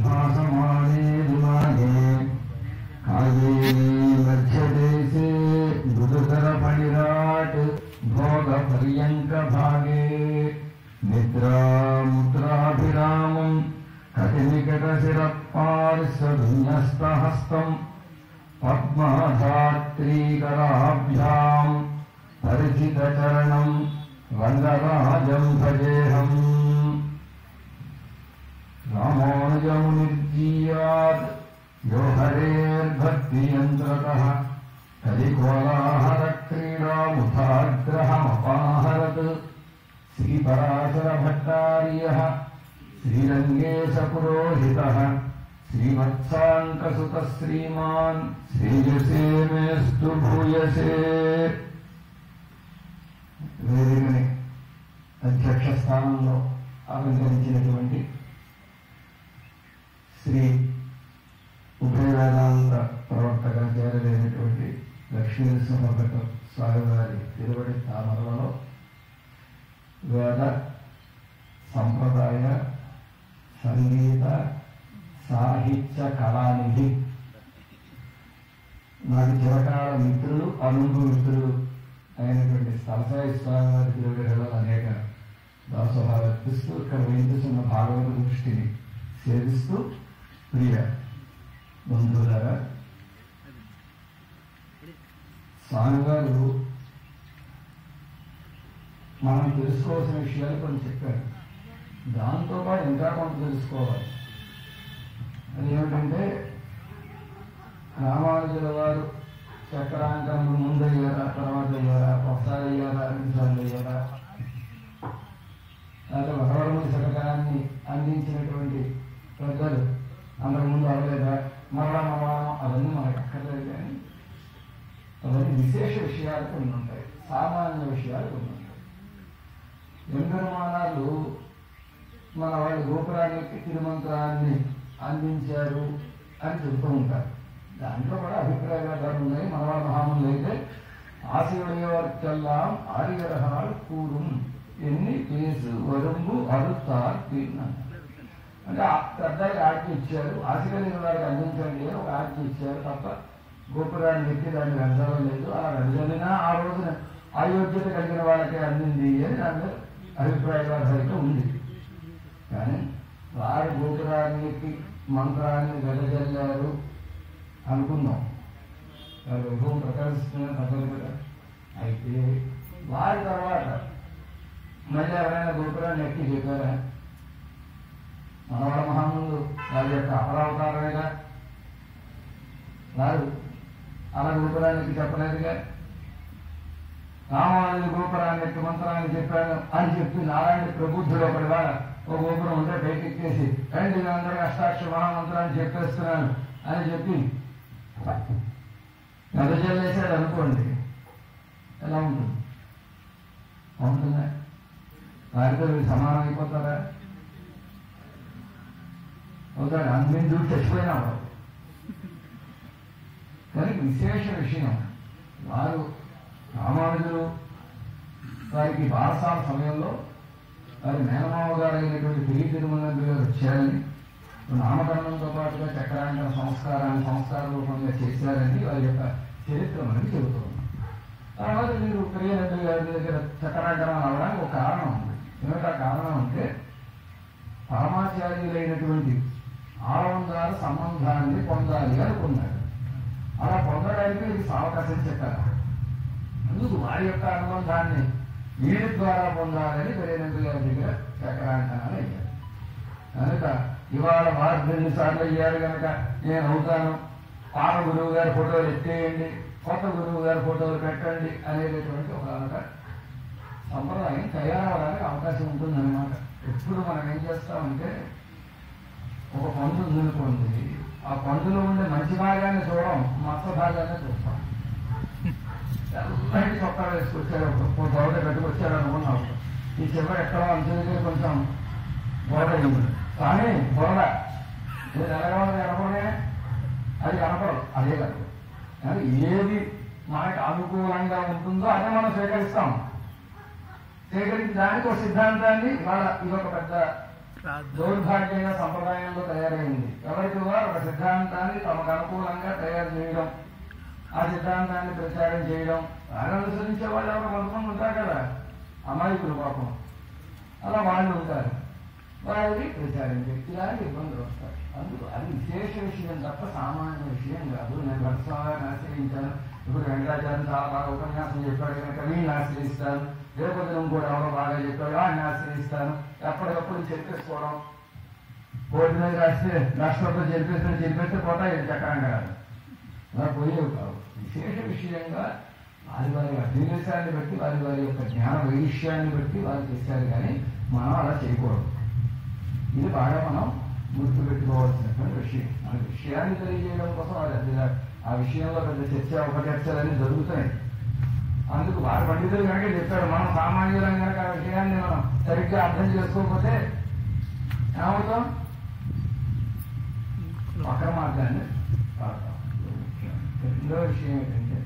भासमाने विमाने कायेनी मध्यदेशे मृदुकरफणिराट् भोगपर्यङ्कभागे निद्रामुद्राभिरामम् कटिनिकटशिरःपार्श्वविन्यस्तहस्तम् पद्मधात्रीकराभ्याम् परिचितचरणम् रङ्गराजम् भजेऽहम् रामानुजमुनिर्जीयात् यो हरेर्भक्तियन्त्रतः कलिकोलाहलक्रीडामुखाग्रहमपाहरत् श्रीपराशरभट्टार्यः श्रीरङ्गेशपुरोहितः श्रीवत्साङ्कसुतः श्रीमान् श्रीयसे मेस्तु भूयसे వేదికని అధ్యక్ష స్థానంలో అలంకరించినటువంటి శ్రీ ఉభయ వేదాంత ప్రవర్తక చేరలేనటువంటి లక్ష్మీనరసింహభట్ట స్వామి వారి తిరువడి తామరలలో వేద సంప్రదాయ సంగీత సాహిత్య కళానిధి నాటి చిరకాల మిత్రులు అనుభవ మిత్రులు అయినటువంటి సరసాయి స్వామి వారి తిరువడిలో అనేక దాసోహాలు అర్పిస్తూ ఇక్కడ వేయించున్న భాగవత దృష్టిని సేవిస్తూ ప్రియ బంధువులారా, స్వామివారు మనం తెలుసుకోవాల్సిన విషయాలు కొన్ని చెప్పారు. దాంతోపాటు ఇంకా కొంత తెలుసుకోవాలి. అది ఏమిటంటే రామానుజుల వారు చక్రాంకం ముందు అయ్యారా, తర్వాత అయ్యారా, ఒకసారి అయ్యారా, రెండుసార్లు అయ్యారా, లేకపోతే వరవరముని శతకాన్ని అందించినటువంటి పెద్దలు అందరి ముందు అవ్వలేదా, మరలా అవన్నీ మనకు అక్కర్లేదు. కానీ అవన్నీ విశేష విషయాలు కొన్ని ఉంటాయి, సామాన్య విషయాలు కొన్ని ఉంటాయి. ఎంపెరుమానాలు మన వాళ్ళు గోపురానికి తిరుమంత్రాన్ని అందించారు అని చెబుతూ ఉంటారు. దాంట్లో కూడా అభిప్రాయాలు ఉన్నాయి. మనవాళ్ళ మహాములు అయితే ఆశయుడేవర్కెల్లాం ఆర్యరహాలు కూరుం ఎన్ని కేసు వరుంబు అరుతారు తీర్నారు. అంటే పెద్దలకి ఆజ్ఞ ఇచ్చారు, ఆశీర్వదిన వారికి అందించండి ఒక ఆజ్ఞ ఇచ్చారు తప్ప గోపురాన్ని ఎక్కి దాన్ని వెళ్తడం లేదు. అలా వెళ్ళినా ఆ రోజున అయోగ్యత కలిగిన వాళ్ళకే అందింది అని దాని అభిప్రాయాలు అయితే ఉంది. కానీ వారు గోపురాన్ని ఎక్కి మంత్రాన్ని వెదజల్లారు అనుకుందాం, వారి వైభవం ప్రకాశిస్తున్న తగ్గదు కదా. అయితే వారి తర్వాత మళ్ళీ ఎవరైనా గోపురాన్ని ఎక్కి చెప్పారా? మనవాళ్ళ మహాములు వారి యొక్క అపరావతారమేగా. వారు అలా గోపురానికి చెప్పలేదుగా. రామానుజులు గోపురాన్ని ఎక్కి మంత్రాన్ని చెప్పాను అని చెప్పి నారాయణ ప్రబుద్ధుడు ఒకటి వాళ్ళ ఒక గోపురం ఉంటే పైకి ఎక్కేసి రండి అందరూ అష్టాక్ష మహామంత్రాన్ని చెప్పేస్తున్నాను అని చెప్పి వెదజల్లేసాడు అనుకోండి, ఎలా ఉంటుంది? బాగుంటుందా? వారితో సమానం అయిపోతారా? అవుతాడు. అందరినీ దూరం చచ్చిపోయినా కానీ విశేష విషయం, వారు రామానుజులు వారికి బారసాల సమయంలో వారి మేనమావ గారు అయినటువంటి పెళ్లి తిరుమల గారు వచ్చారని, నామకరణంతో పాటుగా చక్రాంకర సంస్కార రూపంగా చేశారని వారి యొక్క చరిత్ర మనకి చెబుతున్నాం. తర్వాత మీరు ప్రియనటులు గారి దగ్గర చక్రాంకరం అవడానికి ఒక కారణం ఉంది. ఏమిటా కారణం అంటే పరమాచార్యులైనటువంటి ఆలవందాల సంబంధాన్ని పొందాలి అనుకున్నారు. అలా పొందడానికి ఇది అవకాశం చెప్పారు. అందుకు వారి యొక్క అనుబంధాన్ని వీరి ద్వారా పొందాలని ప్రియనటులు గారి దగ్గర చక్రాంకనాలు అయ్యారు. కనుక ఇవాళ వారు 2 సార్లు అయ్యారు కనుక నేను అవుతాను, పాత గురువు గారి ఫోటోలు ఎత్తేయండి, కొత్త గురువు గారి ఫోటోలు పెట్టండి అనేటటువంటి ఒక సంప్రదాయం తయారవడానికి అవకాశం ఉంటుందన్నమాట. ఎప్పుడు మనం ఏం చేస్తామంటే ఒక పండు ఉందనుకోండి, ఆ పండులో ఉండే మంచి భాగాన్ని చూడడం, మత్త భాగాన్ని చూస్తాం. తెల్లటి చొక్కా వేసుకొచ్చారు, గోడ కట్టుకొచ్చారు అనుకున్నాం. ఈ చివరి ఎక్కడో అంచులకి కొంచెం గోడ అయింది, కానీ గోడ ఇది ఎలాగ కనపడే అది కనపడదు, అదే కాదు. కానీ ఏది మనకి అనుకూలంగా ఉంటుందో అదే మనం స్వీకరిస్తాం. స్వీకరించి దానికి ఒక సిద్ధాంతాన్ని ఇవాళ ఇదొక పెద్ద దౌర్భాగ్యంగా సంప్రదాయంలో తయారైంది. ఎవరికి వారు ఒక సిద్ధాంతాన్ని తమకు అనుకూలంగా తయారు చేయడం, ఆ సిద్ధాంతాన్ని ప్రచారం చేయడం, దాన్ని అనుసరించే వాళ్ళు ఎవరు కొంతమంది ఉంటారు కదా, అమాయకులు పాపం, అలా వాళ్ళు ఉంటారు. వారికి ప్రచారం చేసి ఇలాంటి ఇబ్బందులు వస్తాయి. అందుకు అది విశేష విషయం తప్ప సామాన్య విషయం కాదు. నేను భరతస్వామిని ఆశ్రయించాను, ఇప్పుడు వెంకటాచార్య చాలా బాగా ఉపన్యాసం చెప్పాడు కనుక వీళ్ళని ఆశ్రయిస్తాను, రేపొద్దున కూడా ఎవరో బాగా చెప్పాడు వాడిని ఆశ్రయిస్తాను, ఎప్పటికప్పుడు చెప్పేసుకోవడం, కోర్టు మీద రాస్తే రాష్ట్రంలో చెప్పేస్తే పోతాయి చక్రంగా కాదు, అలా పోయేవి కావు. విశేష విషయంగా వారి వారి అభివేశాన్ని బట్టి వారి వారి యొక్క జ్ఞాన వైవిష్యాన్ని బట్టి వారు చేశారు, కానీ మనం అలా చేయకూడదు. ఇది బాగా మనం గుర్తుపెట్టుకోవాల్సినటువంటి విషయం. మన విషయాన్ని తెలియజేయడం కోసం ఆ విషయంలో పెద్ద చర్చ ఉపచర్చలన్నీ జరుగుతాయి. అందుకు వారి పండితులు కనుక చెప్పారు, మనం సామాన్యులం కనుక ఆ విషయాన్ని మనం సరిగ్గా అర్థం చేసుకోకపోతే ఏమవుతాం, వక్ర మార్గాన్ని పాడతాం. రెండో విషయం ఏంటంటే,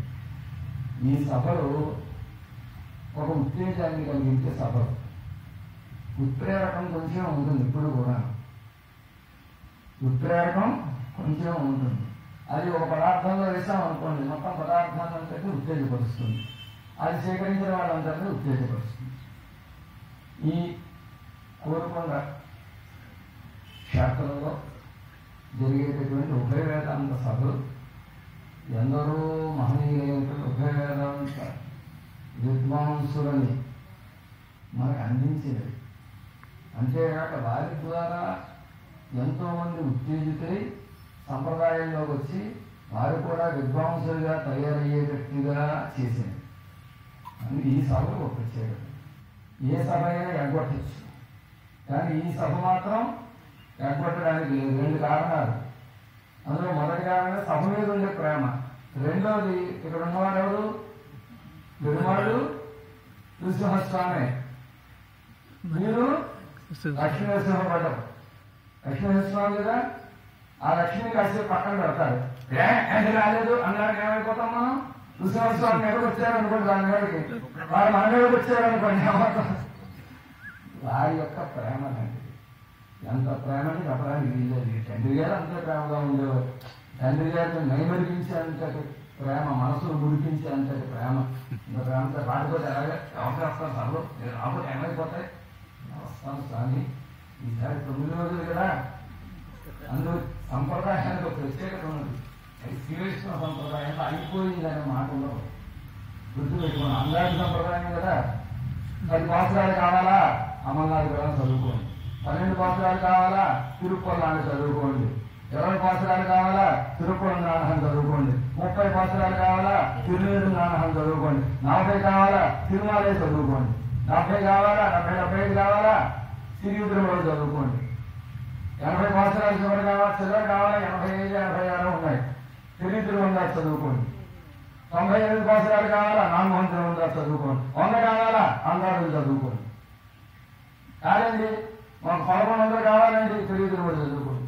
ఈ సభలు ఒక ఉత్తేజాన్ని కలిగించే సభలు. ఉత్ప్రేరకం కొంచెం ఉంటుంది, ఇప్పుడు కూడా ఉత్ప్రేరకం కొంచెం ఉంటుంది. అది ఒక పదార్థంలో వేసాం అనుకోండి, మొత్తం పదార్థాలంతటి ఉత్తేజపరుస్తుంది, అది సేకరించిన వాళ్ళందరినీ ఉత్తేజపరుస్తుంది. ఈ కోరుకొండ శాఖలలో జరిగేటటువంటి ఉభయ వేదాంత సభలు ఎందరో మహనీయులైనటువంటి ఉభయ వేదాంత విద్వాంసులని మనకు అందించినవి. అంతేకాక వారి ద్వారా ఎంతోమంది ఉత్తేజితులై సంప్రదాయంలో వచ్చి వారు కూడా విద్వాంసులుగా తయారయ్యేటట్టుగా చేసింది. అని ఈ సభలు ఒక ప్రత్యేకత. ఏ సభ అయినా ఎగ్గొట్టచ్చు, కానీ ఈ సభ మాత్రం ఎగ్గొట్టడానికి లేదు. రెండు కారణాలు. అందులో మొదటి కారణం సభ మీద ఉండే ప్రేమ, రెండోది ఇక్కడ ఉన్నవాడు ఎవరు, పెరుమాడు నృసింహస్వామి, మీరు లక్ష్మీనరసింహ పడ్డం లక్ష్మీనరస్వామి కదా, ఆ లక్ష్మిని కాసేపు పక్కన పెడతారు. అంటే రాలేదు అన్నాడు, ఏమైపోతాం మనం, నృసింహస్వామి ఎక్కడికి వచ్చారు అనుకోండి, దాని గారికి వారు మన మీదకి వచ్చారు అనుకోండి, ఏమవుతాం. వారి యొక్క ప్రేమ లాంటిది. ఎంత ప్రేమని చెప్పడానికి వీల్లేదు. తండ్రి గారు అంతే ప్రేమగా ఉండేవారు. తండ్రి గారిని నైమరిపించేంతటి ప్రేమ, మనసును ముడిపించేంతటి ప్రేమ. ఇంత ప్రేమతో రాకపోతే ఎలాగే ఎవరికి వస్తాను సభలో, రాకపోతే ఏమైపోతాయి, వస్తాను స్వామి ఈసారి 9 రోజులు కదా. అందులో సంప్రదాయానికి ఒక ప్రత్యేకత ఉన్నది. శ్రీకృష్ణ సంప్రదాయంలో అయిపోయిందనే మాట ఉండవు, గుర్తుపెట్టుకోండి. అందాది సంప్రదాయం కదా, 10 పాత్రాలు కావాలా అమర్నాథ్ గ్రంథం చదువుకోండి, 12 పాత్రాలు కావాలా తిరుపల్లాన్ని చదువుకోండి, 20 పాత్రాలు కావాలా తిరుపతి నాణహం చదువుకోండి, 30 పాత్రాలు కావాలా తిరునేరు నాణహం చదువుకోండి, 40 కావాలా తిరుమలే చదువుకోండి, 70 కావాలా 75 కావాలా తిరుపతిలో చదువుకోండి, 80 పాత్రాలు చివరి కావాలా 85, 86 ఉన్నాయి తిరువందాలు చదువుకోండి, 98 పాత్రాలు కావాలా నామోహన్ తిరువందాలు చదువుకోండి, 100 కావాలా అందాలు చదువుకోండి. కాదండి మాకు 1100 కావాలండి తిరుపతిలో చదువుకోండి,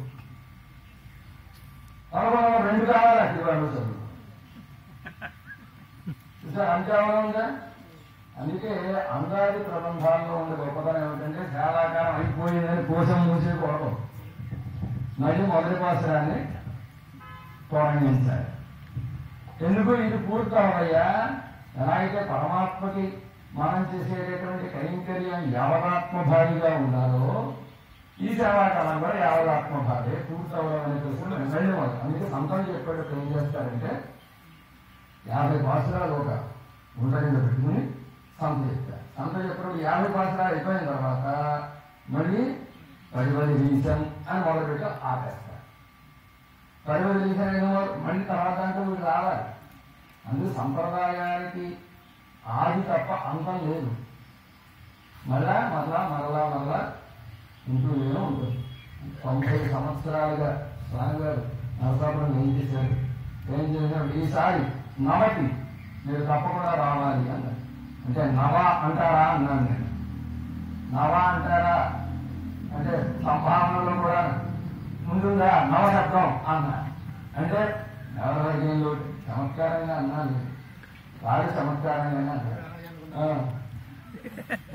1102 కావాలా తిరువాళ్ళు చదువుకోండి. చూసారు అంతే ఉందా. అందుకే అందాది ప్రబంధాల్లో ఉండే గొప్పతనం ఏమిటంటే, చాలా కాలం అయిపోయిందని కోసం మూసేయకూడదు, మళ్ళీ మొదటి పాత్రాన్ని తోరణించాలి. ఎందుకు ఇది పూర్తవయ్యా, ఎలా అయితే పరమాత్మకి మనం చేసేటటువంటి కైంకర్యం యావదాత్మభావిగా ఉండాలో, ఈ సేవాకాలం కూడా యావదాత్మభావే పూర్తవడం అనే తెలుసుకుని మళ్ళీ మొదలు. అందుకే సంతం చెప్పేటప్పుడు ఏం చేస్తారంటే, 50 పాత్రాలు ఒక ఉండగా పెట్టుకుని సంత చెప్తారు. సంత చెప్పినప్పుడు 50 పాత్రాలు అయిపోయిన తర్వాత మళ్ళీ 10 వీసం అని మొదలుపెట్టి ఆపేస్తారు. 10 వీసం అయిన మళ్ళీ తర్వాత అంటే వీళ్ళు రావాలి. అందుకు సంప్రదాయానికి ఆది తప్ప అంతం లేదు. మళ్ళా ఇంటూనే ఉంటుంది. 90 సంవత్సరాలుగా స్వామిగారు నరసాపురం ఏం చేశారు, ఏం చేసినప్పుడు ఈసారి నవకి మీరు తప్పకుండా రావాలి అన్నారు. అంటే నవ అంటారా అన్నాను నేను. నవ అంటారా అంటే సంభావనలో కూడా ముందుగా నవశబ్దం అన్నా. అంటే నవరాజ్యంలో చమత్కారంగా అన్నాను, వాడు చమత్కారంగా అన్నారు.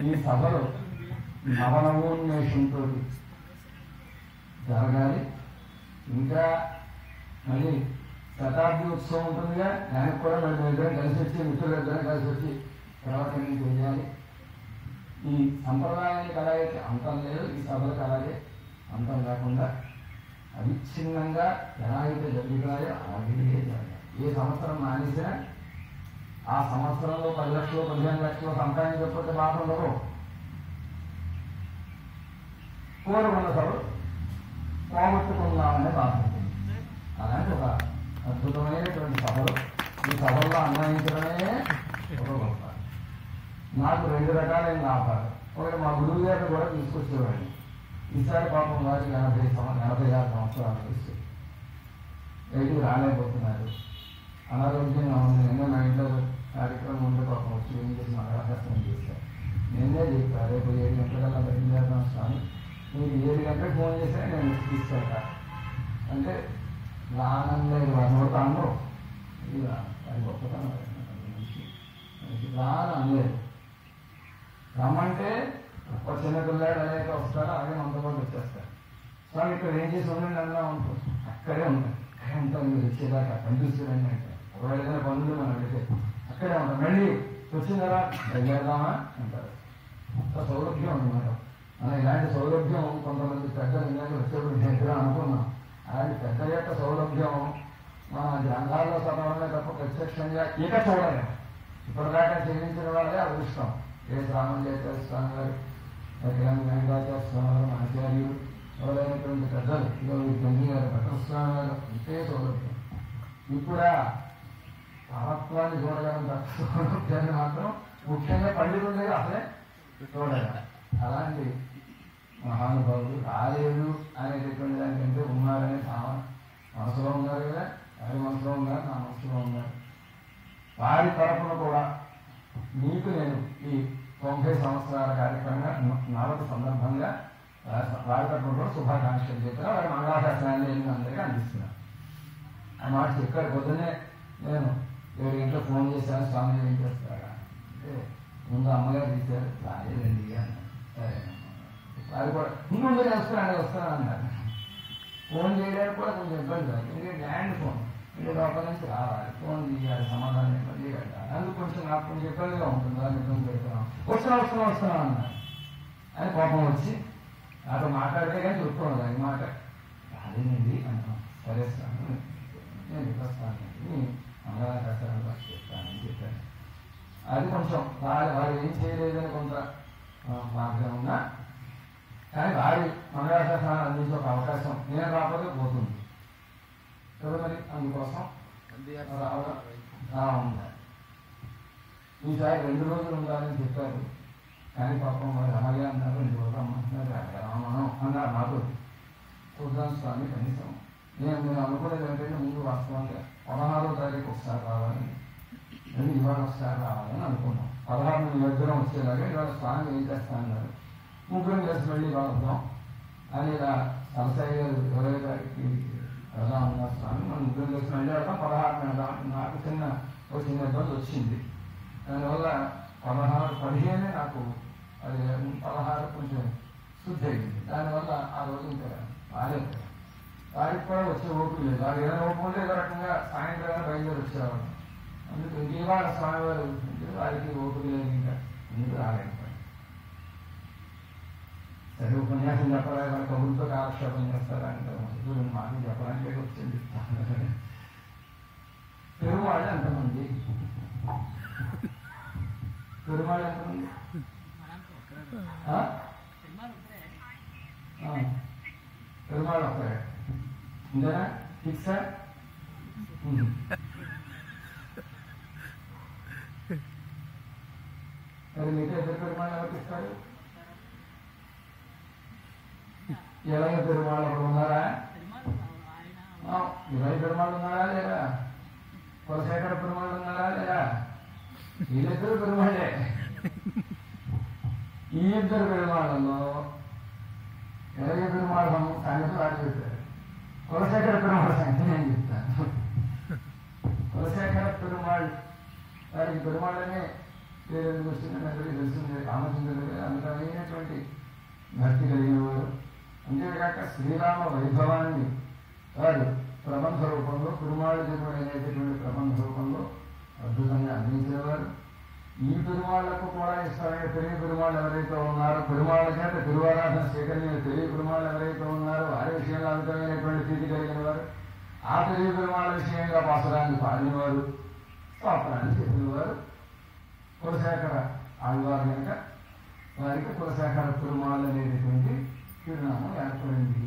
ఈ సభలో నవనవోన్మేషంతో జరగాలి. ఇంకా మళ్ళీ శతాబ్ది ఉత్సవం ఉంటుందిగా, దానికి కూడా మళ్ళీ ఇద్దరం కలిసి వచ్చి, మిత్రులిద్దరం కలిసి వచ్చి ప్రవర్తన చేయాలి. ఈ సంప్రదాయానికి అలాగే అంతం లేదు, ఈ సభలకు అలాగే అంతం లేకుండా అవిచ్ఛిన్నంగా ఎలా అయితే జరుగుతాయో అలాగే జరగాలి. ఏ సంవత్సరం మానేసినా ఆ సంవత్సరంలో 10 లక్షలు 15 లక్షలు సంపాదించకపోతే బాధ ఉండదు. కోరుకున్న సభలు పోగొట్టుకుందామనే బాధ ఉంటుంది. అలాంటి ఒక అద్భుతమైనటువంటి సభలు, ఈ సభల్లో అన్వయించడమే ఒక గొప్ప. నాకు 2 రకాలైన లాభాలు. ఒకటి మా గురువు గారిని కూడా తీసుకొచ్చేవాడిని. ఈసారి పాపం వారికి 86 సంవత్సరాలు వస్తే బయటికి రాలేకపోతున్నారు, అనారోగ్యంగా ఉంది. నిన్న మా ఇంట్లో కార్యక్రమం ఉండే పాపం వచ్చి ఏం చేసి మంగళాశాస్త్రం చేశారు. నిన్నే చెప్పారు, రేపు 7 గంటలకల్లా బయలుదేరడం స్వామి, మీకు 7 గంటలకు ఫోన్ చేస్తే నేను తీసుకెళ్తా అంటే రానంలేదు నోటాను. ఇది అది గొప్పతనం, మనిషి రాను అనలేదు. రమ్మంటే ఒక చిన్న పిల్లాడు అనేక వస్తారు, అలాగే మనతో పాటు వచ్చేస్తారు. స్వామి ఇక్కడ ఏం చేసి ఉండండి అన్నా ఉంటుంది, అక్కడే ఉంటాయి. అక్కడే ఉంటాం, మీరు వచ్చేదాకా కనిపిస్తుందండి అంటే ఒకవేళ ఏదైనా పనులు మనం అడిగితే అక్కడే ఉంటాం. మళ్ళీ వచ్చిన తర్వాత బయలుదేరదామా అంటారు. అంత సౌలభ్యం అనమాట. మనం ఇలాంటి సౌలభ్యం కొంతమంది పెద్దలు ఇందాక వచ్చేప్పుడు దగ్గర అనుకున్నాం. అలాంటి పెద్దల యొక్క సౌలభ్యం మన గ్రంథాల్లో చదవడమే తప్ప ప్రత్యక్షంగా ఇక చూడలేము. ఇప్పటిదాకా జీవించిన వాళ్ళే అదృష్టం. ఏ రామజేశ్వర స్వామి గారు, వెంకటాచార్య స్వామి గారు, ఆచార్యులు ఎవరైనటువంటి పెద్దలు, గంగి గారు, భట్రస్వామి గారు, ఇంతే సౌలభ్యం. ఇప్పుడు పరత్వాన్ని చూడగలం సౌలభ్యాన్ని మాత్రం ముఖ్యంగా పండితుల దగ్గర అసలే చూడగలం. అలాంటి మహానుభావులు రాలేదు అనేటటువంటి దానికంటే ఉన్నారనే భావన మనసులో ఉన్నారు కదా. వారి మనసులో ఉన్నారు, నా మనసులో ఉన్నారు. వారి తరఫున కూడా మీకు నేను ఈ 90 సంవత్సరాల కార్యక్రమంగా నవతి సందర్భంగా వారి తరఫున కూడా శుభాకాంక్షలు చెప్పిన వారి మంగళాశాసనాన్ని నేను అందరికీ అందిస్తున్నాను. ఆ మాట ఇక్కడ పొద్దున్నే నేను 7 గంటలకు ఫోన్ చేశాను, స్వామి ఏం చేస్తారా అంటే ముందు అమ్మగారు తీశారు, రాలేదండి అన్నారు. సరే వారు కూడా ఇంకొంచెం వస్తాను అన్నారు. ఫోన్ చేయడానికి కూడా కొంచెం ఇబ్బంది కాదు, ఎందుకంటే ల్యాండ్ ఫోన్ ఇంటి లోపల నుంచి రావాలి, ఫోన్ తీయాలి, సమాధానం ఇబ్బంది కట్టాలి. అందుకు కొంచెం నాకు కొంచెం ఇబ్బందిగా ఉంటుంది. దాన్ని ఇబ్బంది పెడుతున్నాం, వస్తున్నాం అన్నారు. అని కోపం వచ్చి నాతో మాట్లాడితే కానీ చెప్పుకోండి అది మాట అదేనండి అంటాం. సరే సార్ నేను వస్తాను, మంగళాశాసనాలు చెప్తానని చెప్పాను. అది కొంచెం వారు ఏం చేయలేదని కొంత మార్గం ఉన్నా కానీ వారి మంగళాశాసనాలు అందించే ఒక అవకాశం నేను రాకపోతే పోతుంది కదా. మరి అందుకోసం ఉండాలి. ఈసారి 2 రోజులు ఉండాలని చెప్పారు, కానీ పాపం వారు అలాగే అన్నారు. 2 రోజులు అమ్మంటున్నారు, రామనం అన్నారు మాతో. చూద్దాం స్వామి, కనీసం నేను అనుకునేది ఏంటంటే ముందు వాస్తవంగా 16వ తారీఖు ఒకసారి రావాలని, నేను ఇవాళ ఒకసారి రావాలని అనుకున్నాం. 16 మీ దగ్గర వచ్చేలాగా ఇవాళ స్వామి ఏం చేస్తానన్నారు, ముగ్గురం కలిసి మళ్ళీ వద్దాం అని ఇలా సరసాయి గారు 20 తారీఖుకి వెళ్దాం అన్నారు. స్వామి మనం ముగ్గురం కలిసి మళ్ళీ వెళ్దాం, 16 వెళ్దాం. నాకు ఒక చిన్న ఇబ్బంది వచ్చింది. దానివల్ల 15 నాకు అది 16 కొంచెం శుద్ధి అయింది. దానివల్ల ఆ రోజు ఇంకా రాలేదు. వారికి కూడా వచ్చే ఓపిక లేదు. వారు ఏదైనా ఓపిక ఉంటే ఏదో రకంగా సాయంత్రం బయలుదేరి వచ్చేవారు. అందుకు ఇవాళ స్వామివారు వారికి ఓపిక లేదు, ఇంకా ముందుకు రాలేకపోయారు. సరే ఉపన్యాసం చెప్పాలి, వాళ్ళ కబుర్తో కాలక్షేపం చేస్తారా అంటే మాకు చెప్పడానికి వచ్చింది. పెరుమాళ్ళు ఎంతమంది? పెరుమాళ్ళు ఎంతమంది? పెరుమాళ్ళు ఒక్కరే ఇంతేనా? ఫిక్సా? మరి మిగతా 2 పెరుమాళ్ళు ఎవరికి ఇస్తారు? ఇలాగ పెరుమాళ్ళు ఒకరు ఉన్నారా? 20 పెరుమాళ్ళు ఉన్నారా లేదా? కులశేఖర పెరుమాళ్ళు ఉన్నారా లేదా? వీళ్ళిద్దరు పెరుమాళ్ళే. ఈ 2 పెరుమాళ్ళలో 20 పెరుమాళ్ళ సంగతి వాడు చెప్పారు. కులశేఖర పెరుమాళ్ళ సంగతి నేను చెప్తాను. కులశేఖర పెరుమాళ్ళు వారికి పెరుమాళ్ళనే పేరు వస్తుందని అందరికీ తెలిసిందే. రామచంద్రుడు అందమైనటువంటి భక్తి కలిగిన వారు, అంతేకాక శ్రీరామ వైభవాన్ని వారు ప్రబంధ రూపంలో పెరుమాళ్ దేవుడు అనేటటువంటి ప్రబంధ రూపంలో అద్భుతంగా అందించేవారు. ఈ పెరుమాళ్లకు కూడా ఇష్టమైన పెరిగి పెరుమాళ్ళు ఎవరైతే ఉన్నారో, పెరుమాళ్ళ చేత తిరువారాధన స్వీకరించిన పెరిగి పెరుమాళ్ళు ఎవరైతే ఉన్నారో వారి విషయంలో అమితమైనటువంటి ప్రీతి కలిగిన వారు, ఆ పెరిగి పెరుమాళ్ళ విషయంగా పాసురాన్ని పాడినవారు, స్తోత్రాన్ని చెప్పినవారు కులశేఖర ఆళ్వారు కనుక వారికి కులశేఖర పెరుమాళ్ళు అనేటటువంటి చిరునామం ఏర్పడింది.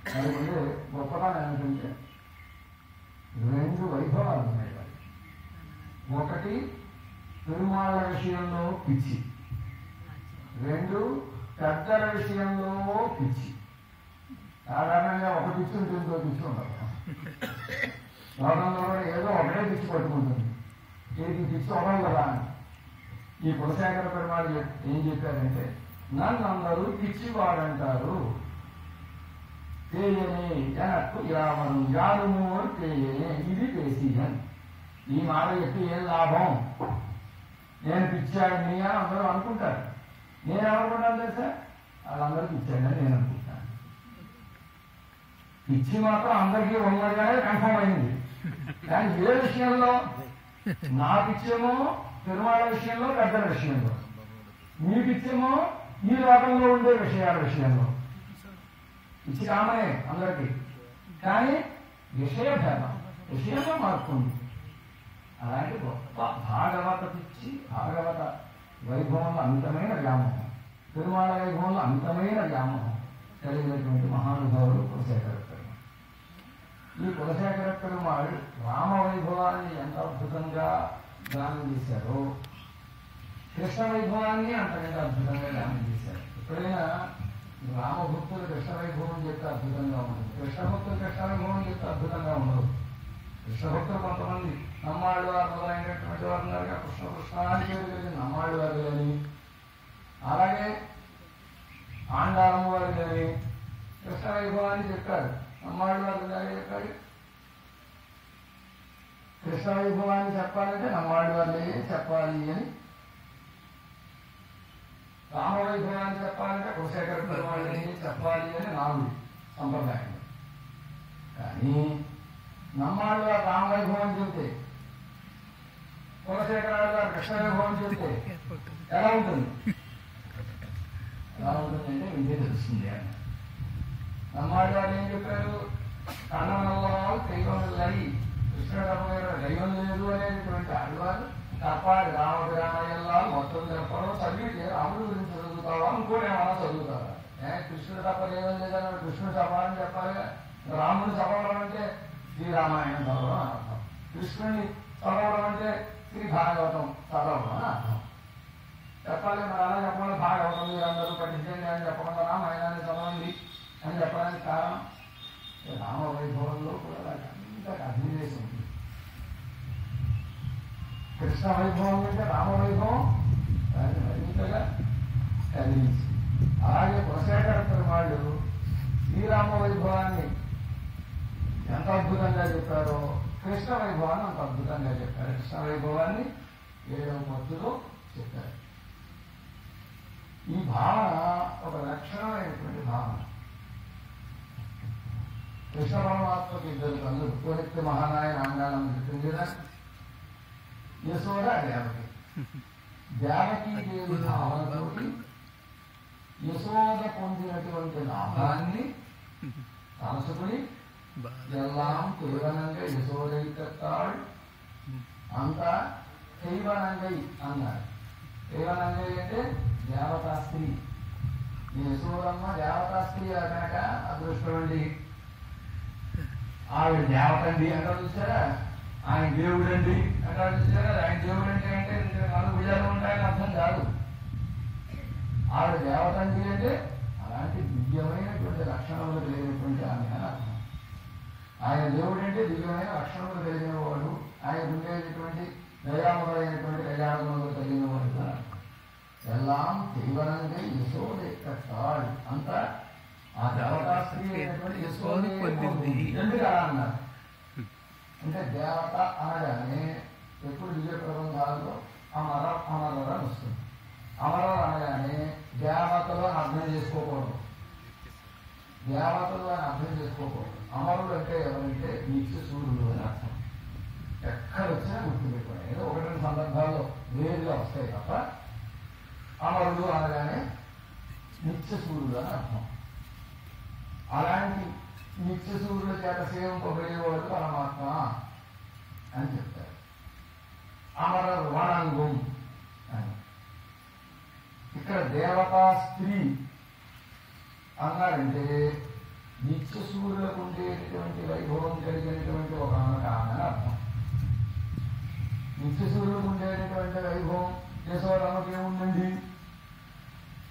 అందుకంటే గొప్పతనం ఏమిటంటే 2 వైభవాలు ఉన్నాయి వారికి. ఒకటి పెరుమాళ్ళ విషయంలో పిచ్చి, 2 పెద్దల విషయంలో పిచ్చి. సాధారణంగా ఒక పిచ్చి ఉంటుంది, ఇంకో పిచ్చి ఉండదు. లోకంలో కూడా ఏదో ఒకటే పిచ్చి పట్టుకుంటుంది, ఇది పిచ్చి ఒకడం కదా అని. ఈ కులశేఖర పెరుమాళ్ళు ఏం చెప్పారంటే, నన్ను అందరూ పిచ్చివాడంటారు, తేయనే జనక్కు యావరం యారుమూరు తేయనే ఇది పేసియన్. ఈ మాట చెప్పి ఏం లాభం, నేను పిచ్చాడిని అని అందరూ అనుకుంటారు. నేను ఎవరుకుంటాను తెలుసా, వాళ్ళందరూ పిచ్చాడని నేను అనుకుంటాను. పిచ్చి మాత్రం అందరికీ ఉన్నదిగానే కన్ఫర్మ్ అయింది. కానీ ఏ విషయంలో, నా పిచ్చేమో పెరుమాళ్ళ విషయంలో, పెద్దల విషయంలో, మీ పిచ్చేమో ఈ లోకంలో ఉండే విషయాల విషయంలో. పిచ్చి కామనే అందరికీ, కానీ విషయ భేదం, విషయంలో మార్పుంది. అలాంటి గొప్ప భాగవత పిచ్చి, భాగవత వైభవంలో అమితమైన వ్యామోహం, తిరుమల వైభవంలో అమితమైన వ్యామోహం కలిగినటువంటి మహానుభావులు కులశేఖర పెరుమాళ్. ఈ కులశేఖర పెరుమాళ్ రామ వైభవాన్ని ఎంత అద్భుతంగా గానం చేశారో, కృష్ణ వైభవాన్ని అంతకంటే అద్భుతంగా గానం చేశారు. ఎప్పుడైనా రామభక్తులు కృష్ణ వైభవం చెప్తే అద్భుతంగా ఉండదు, కృష్ణ భక్తులు కృష్ణ వైభవం చెప్తే అద్భుతంగా ఉండదు. కృష్ణ భక్తులు కొంతమంది నమ్మాళ్ళు వారు మొదలైనటువంటి వారు ఉన్నారు, కృష్ణ కృష్ణాన్ని పేరు కలిగిన నమ్మాళ్ళు వారు కానీ, అలాగే ఆండారమ్మ వారు కానీ కృష్ణ వైభవాన్ని చెప్పారు. నమ్మాళ్ళు వారు కానీ చెప్పారు, కృష్ణ వైభవాన్ని చెప్పాలంటే నమ్మాళ్ళు వారిని చెప్పాలి అని, రామ వైభవాన్ని చెప్పాలంటే కులశేఖర పెరుమాళ్ళని చెప్పాలి అని నాలుగు సంప్రదాయం. కానీ నమ్మాళ్ళు వారు రామ వైభవం చెబితే, కులశేఖరాలు గారు కృష్ణ వైభవం చెబితే ఎలా ఉంటుంది? ఎలా ఉంటుందంటే ఇంకే తెలుస్తుంది అని. నమ్మాళ్ళు వారు ఏం చెప్పారు, కన్ననల్లో దైవంలై కృష్ణుడు దైవం లేదు అనేటువంటి ఆడవారు తప్పాలి, రామగ్రామయ్యల్లా మొత్తం చెప్పడం చదివితే రాముడి గురించి చదువుతావా, ఇంకోటి ఏమన్నా చదువుతావా? కృష్ణుడు తప్ప దైవం లేదని కృష్ణుడు చెప్పాలని చెప్పాలిగా. రాముడు చదవడం అంటే శ్రీరామాయణం చదవడం అని అర్థం, కృష్ణుని చదవడం అంటే శ్రీ భాగవతం చదవడం అని అర్థం. చెప్పాలి మరి అలా చెప్పాలి, భాగవతం మీరందరూ పఠించండి అని చెప్పకుండా రామాయణాన్ని చదవండి అని చెప్పడానికి కారణం రామ వైభవంలో కూడా అంత అభినవేశం ఉంది. కృష్ణ వైభవం అంటే రామవైభవం దాన్ని మరింతగా కలిగించి, అలాగే కులశేఖర పెరుమాళ్ళు శ్రీరామ వైభవాన్ని ఎంత అద్భుతంగా చెప్పారో కృష్ణ వైభవాన్ని అంత అద్భుతంగా చెప్పారు. కృష్ణ వైభవాన్ని 7వ మత్తులో చెప్పారు. ఈ భావన ఒక లక్షణమైనటువంటి భావన. కృష్ణ పరమాత్మకి 2 కన్నులు, కోరిక్తి మహానాయ నాంగాళం చెప్పింది కదా, యశోద దేవకి. దేవకీ దేవి భావనతోటి యశోద పొందినటువంటి లాభాన్ని తలసుకుని ఎల్లాం కేవలంగా యశోదైతాడు అంతా కైవనంగై అన్నారు. కైవనంగై అంటే దేవతా స్త్రీ. యశోదమ్మ దేవతా స్త్రీ కనుక అదృష్టం అండి. ఆవిడ దేవతండి అంటారు చూసారా, ఆయన దేవుడండి అంటారు చూసారా. ఆయన దేవుడు అంటే 4 భుజాలు ఉంటాయని అర్థం కాదు. ఆవిడ దేవతండి అంటే అలాంటి దివ్యమైనటువంటి లక్షణములు కలిగినటువంటి ఆమె అని అర్థం. ఆయన దేవుడు అంటే దివ్యమైన లక్షణములు కలిగిన వాడు, ఆయన ఉండేటటువంటి దయాములైనటువంటి కళ్యాణములు కలిగిన వాడు అని అర్థం. ఎల్లాం కేవలంగా యశోదెక్కాడు అంతా ఆ దేవతా స్త్రీ అయినటువంటి యశోదే పొందింది. ఎందుకు అలా అన్నారు అంటే దేవత అనగానే ఎప్పుడు దివ్య ప్రబంధాల్లో అమర అమరర అని వస్తుంది. అమరర అనగానే దేవతలో అర్థం చేసుకోకూడదు. దేవతలు అని అర్థం చేసుకోకూడదు. అమరులు అంటే ఎవరంటే నిత్య సూర్యుడు అని అర్థం. ఎక్కడ వచ్చినా గుర్తుపెట్టుకోండి. ఏదో ఒకటి రెండు సందర్భాల్లో వేరుగా వస్తాయి తప్ప అమరుడు అనగానే నిత్య సూర్యుడు అని అర్థం. అలాంటి నిత్య సూర్యుల చేత సేవింపబడేవాడు పరమాత్మ అని చెప్తారు. అమర వణంగం అని. ఇక్కడ దేవతా స్త్రీ అన్నారంటే నిత్య సూర్యులకు ఉండేటటువంటి వైభవం కలిగినటువంటి ఒక ఆమె అని అర్థం. నిత్య సూర్యులకు ఉండేటటువంటి వైభవం యశోదమ్మకి ఏముందండి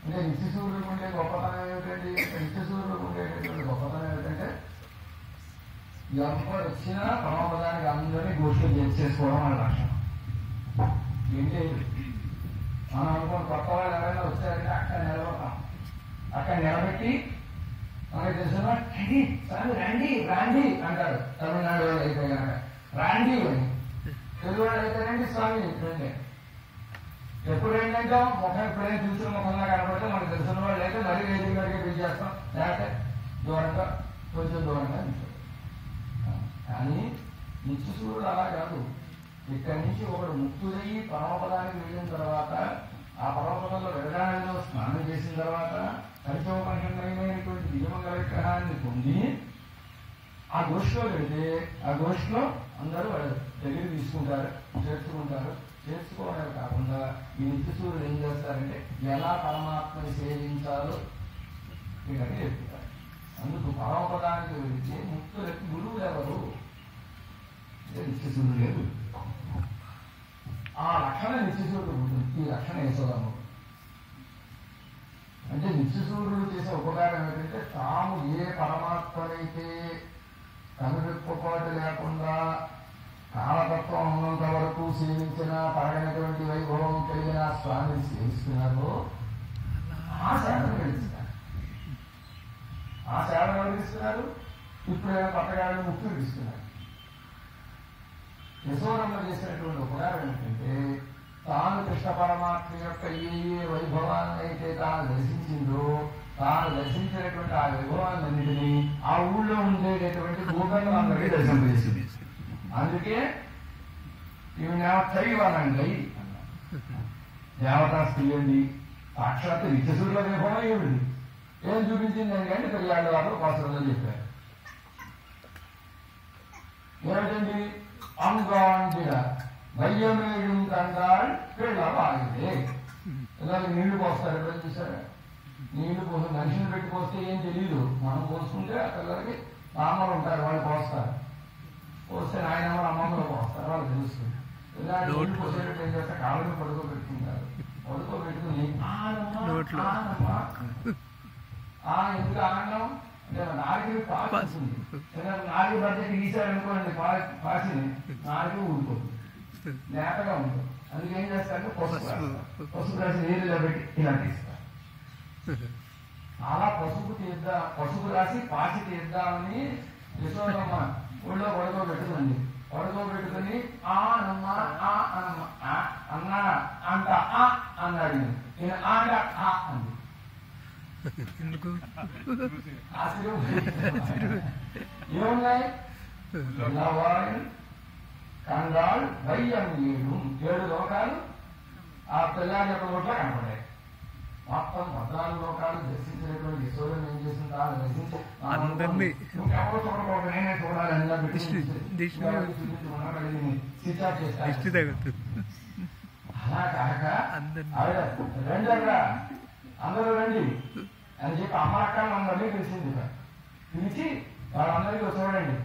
అంటే నిత్య సూర్యులకు ఉండే గొప్పతనం ఏమిటండి? నిత్య సూర్యులకు ఉండేటటువంటి గొప్పతనం ఏమిటంటే ఎవరు వచ్చినా పరమపదానికి అందరినీ గోష్ఠి చేసుకోవడం అనే లక్షణం. ఏంటి మనం అనుకోని కొత్త వాళ్ళు ఎవరైనా వచ్చారంటే అక్కడ నిలబడతాం. అక్కడ నిలబెట్టి మనకి తెలిసిన స్వామి రండి రాండి అంటారు. తమిళనాడు వాళ్ళు అయితే కనుక రాండి అని, తెలుగు వాళ్ళు అయితే రండి స్వామి రండి. ఎప్పుడు ఏంటంటాం? ముఖం ఎప్పుడైనా చూసిన ముఖంగా కనబడితే మనకు తెలిసిన వాళ్ళు అయితే మరీ వేదిక గారికి పిలిచి చేస్తాం, లేకపోతే దూరంగా కొంచెం దూరంగా నిల్చోం. కానీ నిత్య సూర్యుడు అలా కాదు. ఇక్కడి నుంచి ఒకడు ముక్తుడయ్యి పరమపదానికి వెళ్ళిన తర్వాత ఆ పరమపదంలో విరగాణంలో స్నానం చేసిన తర్వాత పంచోపనిషమైనటువంటి దివ్యమంగళ విగ్రహాన్ని పొంది ఆ గోష్ఠిలో వెళితే ఆ గోష్ఠిలో అందరూ వాళ్ళ దగ్గర తీసుకుంటారు, చేర్చుకుంటారు. చేర్చుకోవడమే కాకుండా ఈ నిత్య సూర్యుడు ఏం చేస్తారంటే ఎలా పరమాత్మని సేవించాలో వీళ్ళకి చెప్తారు. అందుకు పరమపదానికి వెళితే ముక్తులకి గురువులు ఎవరు? నిత్య సూర్యుడు లేదు. ఆ లక్షణ నిత్య సూర్యుడు ఉంటుంది. ఈ లక్షణ యశోదమ్మ అంటే నిత్య సూర్యుడు చేసే ఉపకారం ఏంటంటే తాము ఏ పరమాత్మనైతే కనురెప్పపాటు లేకుండా కాలతత్వం ఉన్నంత వరకు సేవించిన పరగనటువంటి వైభవం కలిగిన స్వామిని సేవిస్తున్నారో ఆ సేవను గడిస్తున్నారు. ఆ సేవను గడిస్తున్నారు. ఇప్పుడైనా కొత్తగా ముక్తులు ఇస్తున్నారు. యశోదమ్మ చేసినటువంటి ఉపకారం ఏంటంటే తాను కృష్ణ పరమాత్మ యొక్క ఏ వైభవాన్ని అయితే తాను దర్శించిందో తాను దర్శించినటువంటి ఆ వైభవాలన్నింటినీ ఆ ఊళ్ళో ఉండేటటువంటి భూగంధులందరికీ దర్శింపజేసింది. అందుకే ఇవి తైవనండి దేవతా స్త్రీ అండి. సాక్షాత్ నిత్యసూర్యుల వైభవం ఏమిటి? ఏం చూపించింది అంటే పెళ్ళాళ్ళ వాళ్ళు కోసంలో చెప్పారు. ఏమిటండి? అంగాండిడ వయ్యమేడు కండాల్ పిల్లవాయిదే. ఇలాగే నీళ్లు పోస్తారు. ఎప్పుడైనా చూసారా? నీళ్లు పోసి మనిషిని పెట్టి పోస్తే ఏం తెలియదు. మనం పోసుకుంటే ఆ పిల్లలకి నాన్నలు ఉంటారు, వాళ్ళు పోస్తారు. పోస్తే నాయనమ్మ అమ్మమ్మలు పోస్తారు, వాళ్ళు తెలుస్తుంది. ఇలా నీళ్లు పోసేటట్టు ఏం చేస్తే కాళ్ళని పడుకోబెట్టుకుంటారు. పడుకోబెట్టుకుని ఎందుకు ఆనందం అంటే నాలుగు పాసింది. నాలుగు బడ్జెట్ గీసారనుకోండి పాసిని నాలుగు ఊడిపోతుంది, నేతగా ఉంటుంది. అందుకేం చేస్తారంటే పసుపు రాసి నీళ్ళలో పెట్టి ఇలా తీస్తారు. అలా పసుపు రాసి పాసి తీద్దామని యశోదమ్మ ఊళ్ళో పడుకోబెట్టుకుంది. పడుకోబెట్టుకుని ఆనమ్మ ఆ అనమ్మ అన్నా అంట అన్నాడు. నేను ఆంట అంది. ఏమున్నాయి? కండాలు వయ్యం 7 లోకాలు ఆ పిల్లాడి యొక్క నోట్లో కనపడాయి. మొత్తం 14 లోకాలు దర్శించినటువంటి యశోదం ఏం చేసింది? తాను దర్శించి ఇంకెవరో చూడకూడదు, నేనే చూడాలి అని అలా కాక ఆవిడ రండి అందరూ రండి అని చెప్పి అమ్మ అక్కలు అందరినీ పిలిచింది. పిలిచి వాళ్ళందరికీ చూడండి,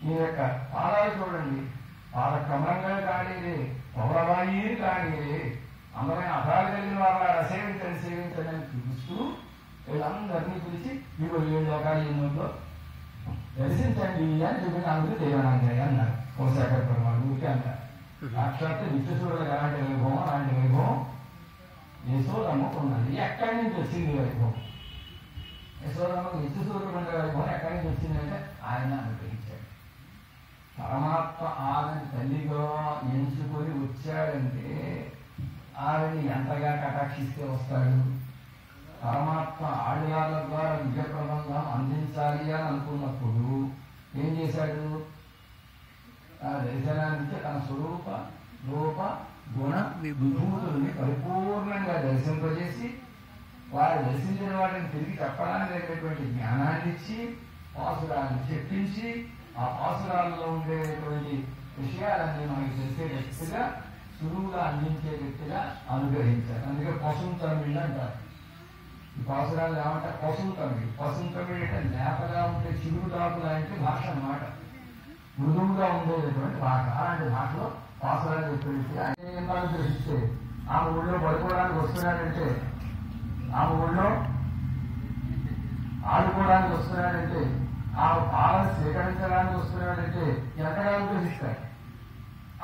ఈ యొక్క పాదాలు చూడండి, పాద క్రమంగా కానీరే పౌరవాయి కానీరే అందమైన అర్థాలు కలిగిన వాళ్ళ సేవించండి సేవించండి అని చూపిస్తూ వీళ్ళందరినీ పిలిచి మీరు 7 లోకాలు ఎన్నో దర్శించండి అని చెప్పిన అందరూ దేవనాంజయ్య అన్నారు. ఓశాఖర పెరుమాళ్ ఊరికే అన్నారు. సాక్షాత్ నిత్యసూరులకు అలాంటి వైభవం అలాంటి వైభవం యశోదమ్మకు ఉన్నది. ఎక్కడి నుంచి వచ్చింది వైభవం? యశోదమ్మకు నిత్యసూరుడు ఉండే వైభవం ఎక్కడి నుంచి వచ్చిందంటే ఆయన అనుగ్రహించాడు. పరమాత్మ ఆవిని తల్లిగా ఎంచుకొని వచ్చాడంటే ఆవిని ఎంతగా కటాక్షిస్తే వస్తాడు? పరమాత్మ ఆళ్వార్ల ద్వారా దివ్య ప్రబంధం అందించాలి అని అనుకున్నప్పుడు ఏం చేశాడు? ఆ దర్శనానికి తన స్వరూప రూప గుణ విభూతుల్ని పరిపూర్ణంగా దర్శింపజేసి వారు దర్శించిన వాటిని తిరిగి చెప్పడానికి అనేటువంటి జ్ఞానాన్ని ఇచ్చి పాసురాలను చెప్పించి ఆ పాసురాల్లో ఉండేటువంటి విషయాలన్నీ మనకి తెలిసే వ్యక్తిగా సులువుగా అందించే వ్యక్తిగా అనుగ్రహించారు. అందుకే పశుం తమిళ్ అంటారు. ఈ పాసురాలు ఏమంటారు? పశుం తమిళ్. పశుం తమిళ్ అంటే లేపగా ఉంటే చిగురు తాపు లాంటి భాష అన్నమాట. మృదువుగా ఉండేటటువంటి భాష. అలాంటి భాషలో పాసురాలు చెప్పేసి ఆయన గ్రహిస్తే ఆమె ఊళ్ళో పడుకోవడానికి వస్తున్నాడంటే, ఆమె ఊళ్ళో ఆడుకోవడానికి వస్తున్నాడంటే, ఆ పాలను స్వీకరించడానికి వస్తున్నాడంటే ఎంతగా అనుగ్రహిస్తాడు?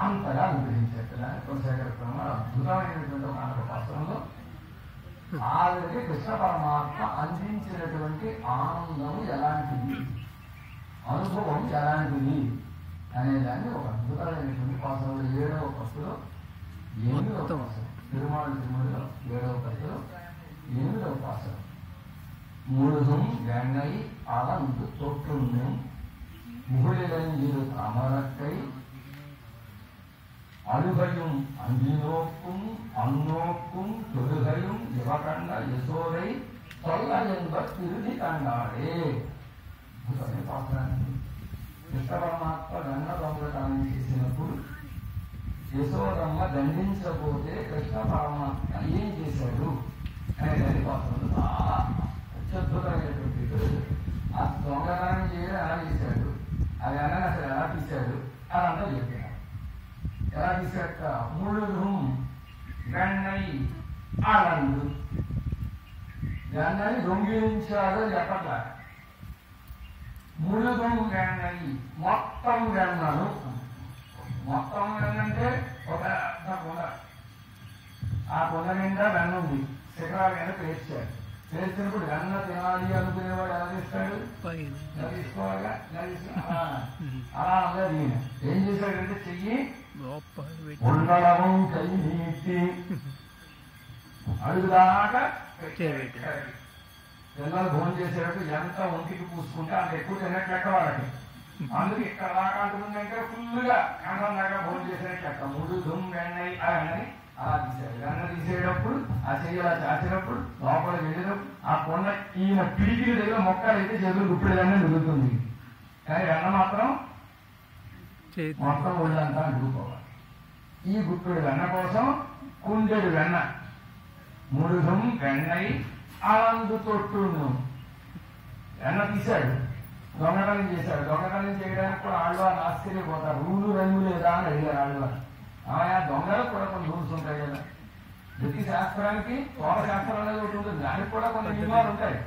అంతగా అనుగ్రహించారు కదా కులశేఖర బ్రహ్మ. అద్భుతమైనటువంటి మానవ పాత్రంలో ఆవిడకి కృష్ణ పరమాత్మ అందించినటువంటి ఆనందం ఎలాంటిది, అనుభవం ఎలాంటిది అనేదాన్ని ఒక అద్భుతమైనటువంటి పాత్రలో 7వ పత్తులో 8వ పాత్ర తిరుమల తిరుమలలో 7వ పత్తులో 8వ పాత్ర முழுதும் வெண்ணை அளந்து தொற்றுண்ணும் முகிலிலஞ்சிறு அமரத்தை அழுகையும் அஞ்சினோக்கும் அந்நோக்கும் தொழுகையும் இவகண்ட யசோதை தொல்ல என்ப திருதி கண்டாడే. కృష్ణ పరమాత్మ దండ దొంగతనం చేసినప్పుడు యశోదమ్మ దండించబోతే కృష్ణ పరమాత్మ ఏం చేశాడు అనే దాని పాత్రలు చాలా అత్యద్భుతమైనటువంటి. ఆ దొంగతనం చేయడం ఎలా చేశాడు, అది అన్న అసలు ఎలా తీశాడు అదంతా చెప్పాడు. ఎలా తీశాక ముళ్ళుం వెన్నై ఆనందు వెన్నని దొంగిలించాడు చెప్పట్లా. ముళ్ళుం వెన్నై మొత్తం వెన్నను. మొత్తం వెన్నంటే ఒక కొండ, ఆ కొండ నిండా వెన్న ఉంది. శిఖరాలు కనుక పేర్చాడు. పేర్చినప్పుడు వెన్న తినాలి అనుకునేవాడు ఎలా తీస్తాడు? తీసుకోవాలిగా. అలా అలా దీని ఏం చేశాడంటే చెయ్యి ఉండలము కై నీటి అడుగుదాకా పిల్లలు భోజనం చేసేటప్పుడు ఎంత ఒంటికి పూసుకుంటే అంత ఎక్కువ తినేట్టు లెక్క వాళ్ళకి. అందుకే ఇక్కడ దాకా అంటుందంటే ఫుల్గా కండం దాకా భోజనం చేసినట్టు లెక్క. ముడు దుమ్ వెన్నై అని అలా తీశాడు. వెన్న తీసేటప్పుడు ఆ చెయ్యి అలా చాచినప్పుడు లోపల వెళ్ళినప్పుడు ఆ కొండ ఈయన పిడికిల దగ్గర మొక్కలు అయితే చేతులు గుప్పిడి వెన్న మిగులుతుంది. కానీ వెన్న మాత్రం మొత్తం ఒళ్ళంతా అడుగుకోవాలి. ఈ గుప్పిడి వెన్న కోసం కుండెడు వెన్న ముడుగం వెన్నై అలందు తొట్టుండు. వెన్న తీశాడు, దొంగతనం చేశాడు. దొంగతనం చేయడానికి కూడా ఆళ్వారు ఆశ్చర్యపోతారు. రూలు రంగు లేదా అని అడిగారు ఆళ్వారు. ఆయా దొంగలకు కూడా కొన్ని రూల్స్ ఉంటాయి కదా. ప్రతి శాస్త్రానికి తోట శాస్త్రం అనేది ఒకటి ఉంటుంది. దానికి కూడా కొన్ని నియమాలు ఉంటాయి.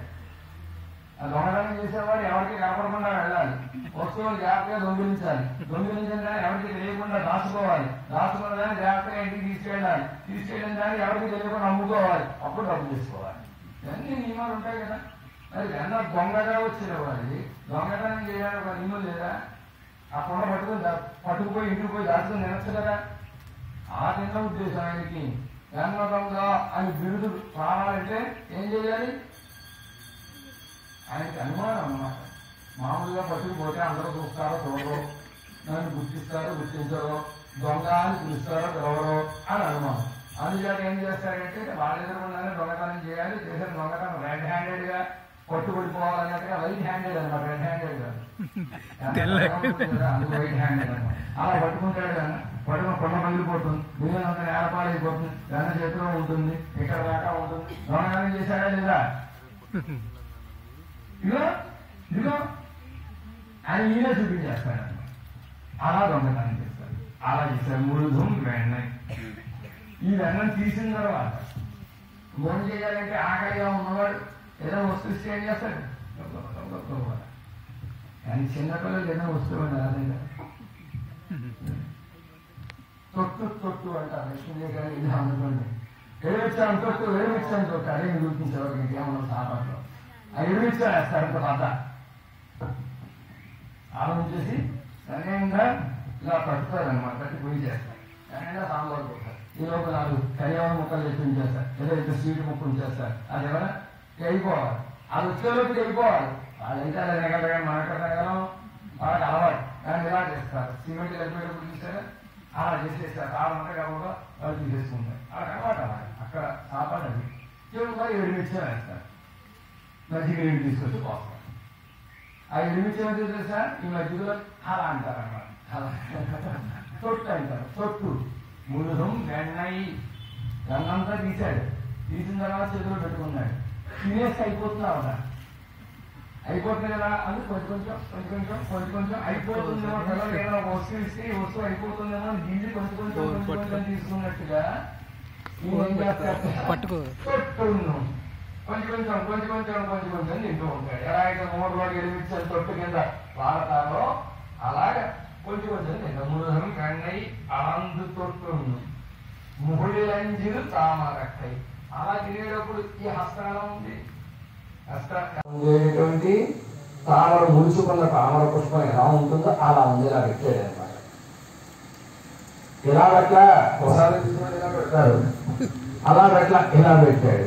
ఆ దొంగతనం చేసేవాడు ఎవరికి కనపడకుండా వెళ్ళాలి. వస్తువులు జాగ్రత్తగా దొంగిలించాలి. దొంగిలించిన దాన్ని ఎవరికి తెలియకుండా దాచుకోవాలి. దాచుకున్న దాన్ని జాగ్రత్తగా ఇంటికి తీసుకెళ్ళాలి. తీసుకెళ్ళిన దాన్ని ఎవరికి తెలియకుండా అమ్ముకోవాలి. అప్పుడు డబ్బు చేసుకోవాలి. ఇవన్నీ నియమాలు ఉంటాయి కదా. మరి వెన్న దొంగగా వచ్చిన వాడి దొంగతనం చేయడానికి ఒక నియమం లేదా? ఆ కొండ పట్టుకుపోయి ఇంటికి పోయి దాచుకుని తినచ్చు కదా. ఆ చిన్న ఉద్దేశం ఆయనకి. వెన్న దొంగ అని బిరుదు రావాలంటే ఏం చేయాలి? ఆయనకి అనుమానం అన్నమాట. మామూలుగా పట్టుకుపోతే అందరూ చూస్తారో చూడరు, నన్ను గుర్తిస్తారో గుర్తించరో, దొంగ అని పిలుస్తారో పిలవరో అని అనుమానం. అందుచేత ఏం చేస్తారంటే వాళ్ళ ఎదురుకుండానే దొంగతనం చేయాలి. చేసిన దొంగతనం రెడ్ హ్యాండెడ్ గా పట్టుబడిపోవాలన్నట్టుగా వైట్ హ్యాండెడ్ అనమాట. రెడ్ హ్యాండెడ్ కాదు, అందుకు వైట్ హ్యాండెడ్ అనమాట. అలా పట్టుకుంటాడు కానీ పట్టుకుని కొండ పగిలిపోతుంది, బియ్యంతా నేలపాలైపోతుంది, వెన్న చేతిలో ఉంటుంది, ఇక్కడ దాకా ఉంటుంది. దొంగతనం చేశాడా లేదా? ఇదిగో ఇదిగో అని ఈయన చూపించేస్తాడన్నమాట. అలా దొంగతనం చేస్తాడు. అలా చేశాడు. ముడుధం వెన్న. ఈ వెన్నను తీసిన తర్వాత భోజనం చేయాలంటే ఆకలిగా ఉన్నవాడు ఏదో వస్తువు ఇస్తే ఏం చేస్తాడు? కానీ చిన్నపిల్లలు ఏదో వస్తువు రాదండి. తొట్టు అంటారు. లక్ష్మీదేవి ఇలా అనుకోండి. ఎరుమిచ్చాను తొట్టు, ఎరుమిచ్చాను తొట్టు అదే నిరూపించేవారు. ఇంకేమన్నా సాపట్లో ఆ ఎరుమిచ్చా వేస్తారు. ఇంత పద్ద ఆలోచించేసి సరైనంగా ఇలా పట్టుతారు అనమాట. పట్టి పొయ్యి చేస్తారు. సరైనంగా సాంబార్ పోతారు. ఈ లోపల 4 కళ్యాణ ముక్కలు తెచ్చి ఉంచేస్తారు. ఏదో ఇంత స్వీట్ ముక్కలు ఉంచేస్తారు. అది ఎవరైనా అయిపోవాలి. అది వచ్చేలోపు అయిపోవాలి. వాళ్ళైతే అలా తినగలగా మనకు తినగలం, వాళ్ళకి అలవాటు. దాన్ని ఇలా చేస్తారు, సిమెంట్ కలిపేటప్పుడు చూసారా అలా చేసేస్తారు. కావాలంటే కాబట్టి వాళ్ళు తీసేసుకుంటారు. వాళ్ళకి అలవాటు అవ్వాలి. అక్కడ సాపాటు అది చెవుగా 7 నిమిషాలు వేస్తారు, మజ్జిగ నీళ్ళు తీసుకొచ్చి పోస్తారు. ఆ 7 నిమిషాలు తెలుసా ఈ మజ్జిగలో అలా అంటారు అన్నమాట. అలా తొట్టు అంటారు. తొట్టు ములుహం వెన్నయ్యి వెన్నంతా తీశాడు. తీసిన తర్వాత చేతిలో పెట్టుకున్నాడు. తినేసి అయిపోతున్నావు అయిపోతుంది కదా అని కొంచెం అయిపోతుందేమో కదా, ఏదైనా వస్తువు ఇస్తే ఈ వస్తువు అయిపోతుందేమో అని గిల్లి కొంచెం తీసుకున్నట్టుగా ఏం చేస్తారు, తొట్టును కొంచెం తింటూ ఉంటాడు. ఎలా అయితే 3 రోజులు ఎలిమించాలి తొట్టు కింద వాడతారో అలాగే కొంచెం తింటాం. మురుగం కన్నై ఆందు తొట్టును ముహుళిలంజిలు తామరక్కై. అలా తినేటప్పుడు ఈ హస్తం ఎలా ఉంది? ఉండేటువంటి తామర ముడుచుకున్న తామర పుష్పం ఎలా ఉంటుందో అలా ఉంది. ఇలా పెట్టాడు అనమాట. ఇలా పెట్టా ఒకసారి తీసుకుని ఇలా పెడతారు, అలా పెట్టలా ఇలా పెట్టాడు.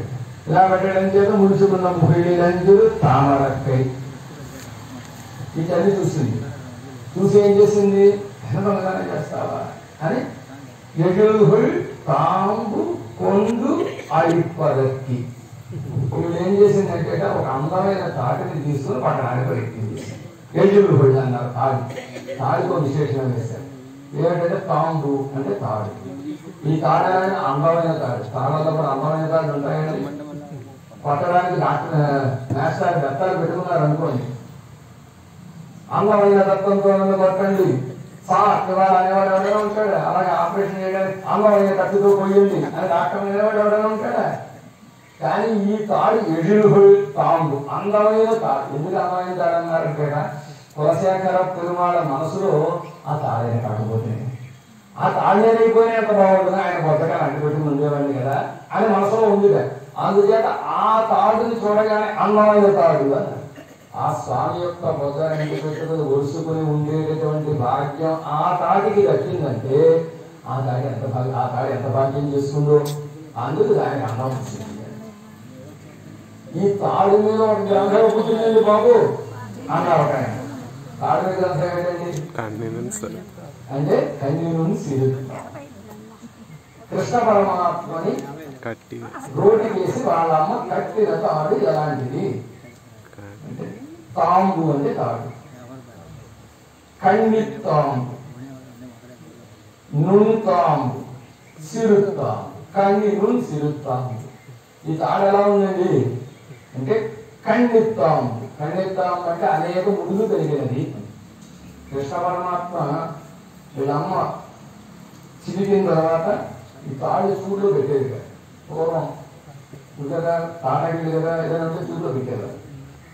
ఇలా పెట్టడం చేత ముడుచుకున్న ముహిళిలంజులు తామరక్కై. ఈ తల్లి చూసింది. చూసి ఏం చేసింది? దొంగతనం చేస్తావా అని ఎగురుహుల్ తాంబు కొండు అడిపదక్కి. వీళ్ళు ఏం చేసిందంటే ఒక అందమైన తాటిని తీసుకుని పట్టడానికి ప్రయత్నింది. ఎగురుహుల్ అన్నారు. తాడికి ఒక విశేషణం వేశారు. ఏంటంటే తాంబు అంటే తాడు. ఈ తాడు అందమైన తాడు. తాళ్ళలో కూడా అందమైన తాడు ఉంటాయని పట్టడానికి నేషనల్ దత్తాలు పెట్టుకున్నారు అనుకోండి. అందమైన దత్తంతో నన్ను కొట్టండి ఇవాళ అనేవాడు ఎవరైనా ఉంటాడా? అలాగే ఆపరేషన్ చేయడానికి అందమైన కత్తితో పోయింది అని డాక్టర్ అనేవాడు ఎవరైనా ఉంటాడా? కానీ ఈ తాడు ఎడుగు తాంబు అందమైన తాడు. ఎందుకు అందమైన తాడు అన్నారంటే కులశేఖర పెరుమాళ మనసులో ఆ తాడైన కాకపోతుంది, ఆ తాళ్ళేనైపోయినా ఎంత బాగుంటుంది, ఆయన కొత్తగా అంటిపెట్టుకుని ఉండేవాడిని కదా అని మనసులో ఉంది. అందుచేత ఆ తాడుని చూడగానే అందమైన తాడు అన్నారు. ఆ స్వామి యొక్క బొజ్జాన్ని పెట్టుకుని ఒరుసుకుని ఉండేటటువంటి భాగ్యం ఆ తాటికి దక్కిందంటే ఆ తాడి ఎంత భాగ్యం చేసుకుందో. అందుకు దానికి అన్నం వచ్చింది. ఈ తాడు మీద ఒక గ్రంథం పుట్టిందండి బాబు అన్నారు ఒక ఆయన. తాడు మీద గ్రంథం ఏంటండి అంటే కన్నీరుని సిరు. కృష్ణ పరమాత్మని రోడ్డుకేసి వాళ్ళ అమ్మ కట్టిన తాడు ఎలాంటిది అంటే తాంబు అంటే తాడు. కన్ని తాంబు, నున్ తాంబు, సిరుతాంబు. కన్ని నున్ సిరుతాంబు. ఈ తాడు ఎలా ఉందండి అంటే కన్నిత్తాంబు. కన్నిత్తాంబు అంటే అనేక ముడులు కలిగినది. కృష్ణ పరమాత్మ వీళ్ళమ్మ చిరిగిన తర్వాత ఈ తాడు చూడులో పెట్టేది కదా. పూర్వం కదా తాటగిళ్ళు కదా ఏదైనా ఉంటే చూడులో పెట్టేవారు.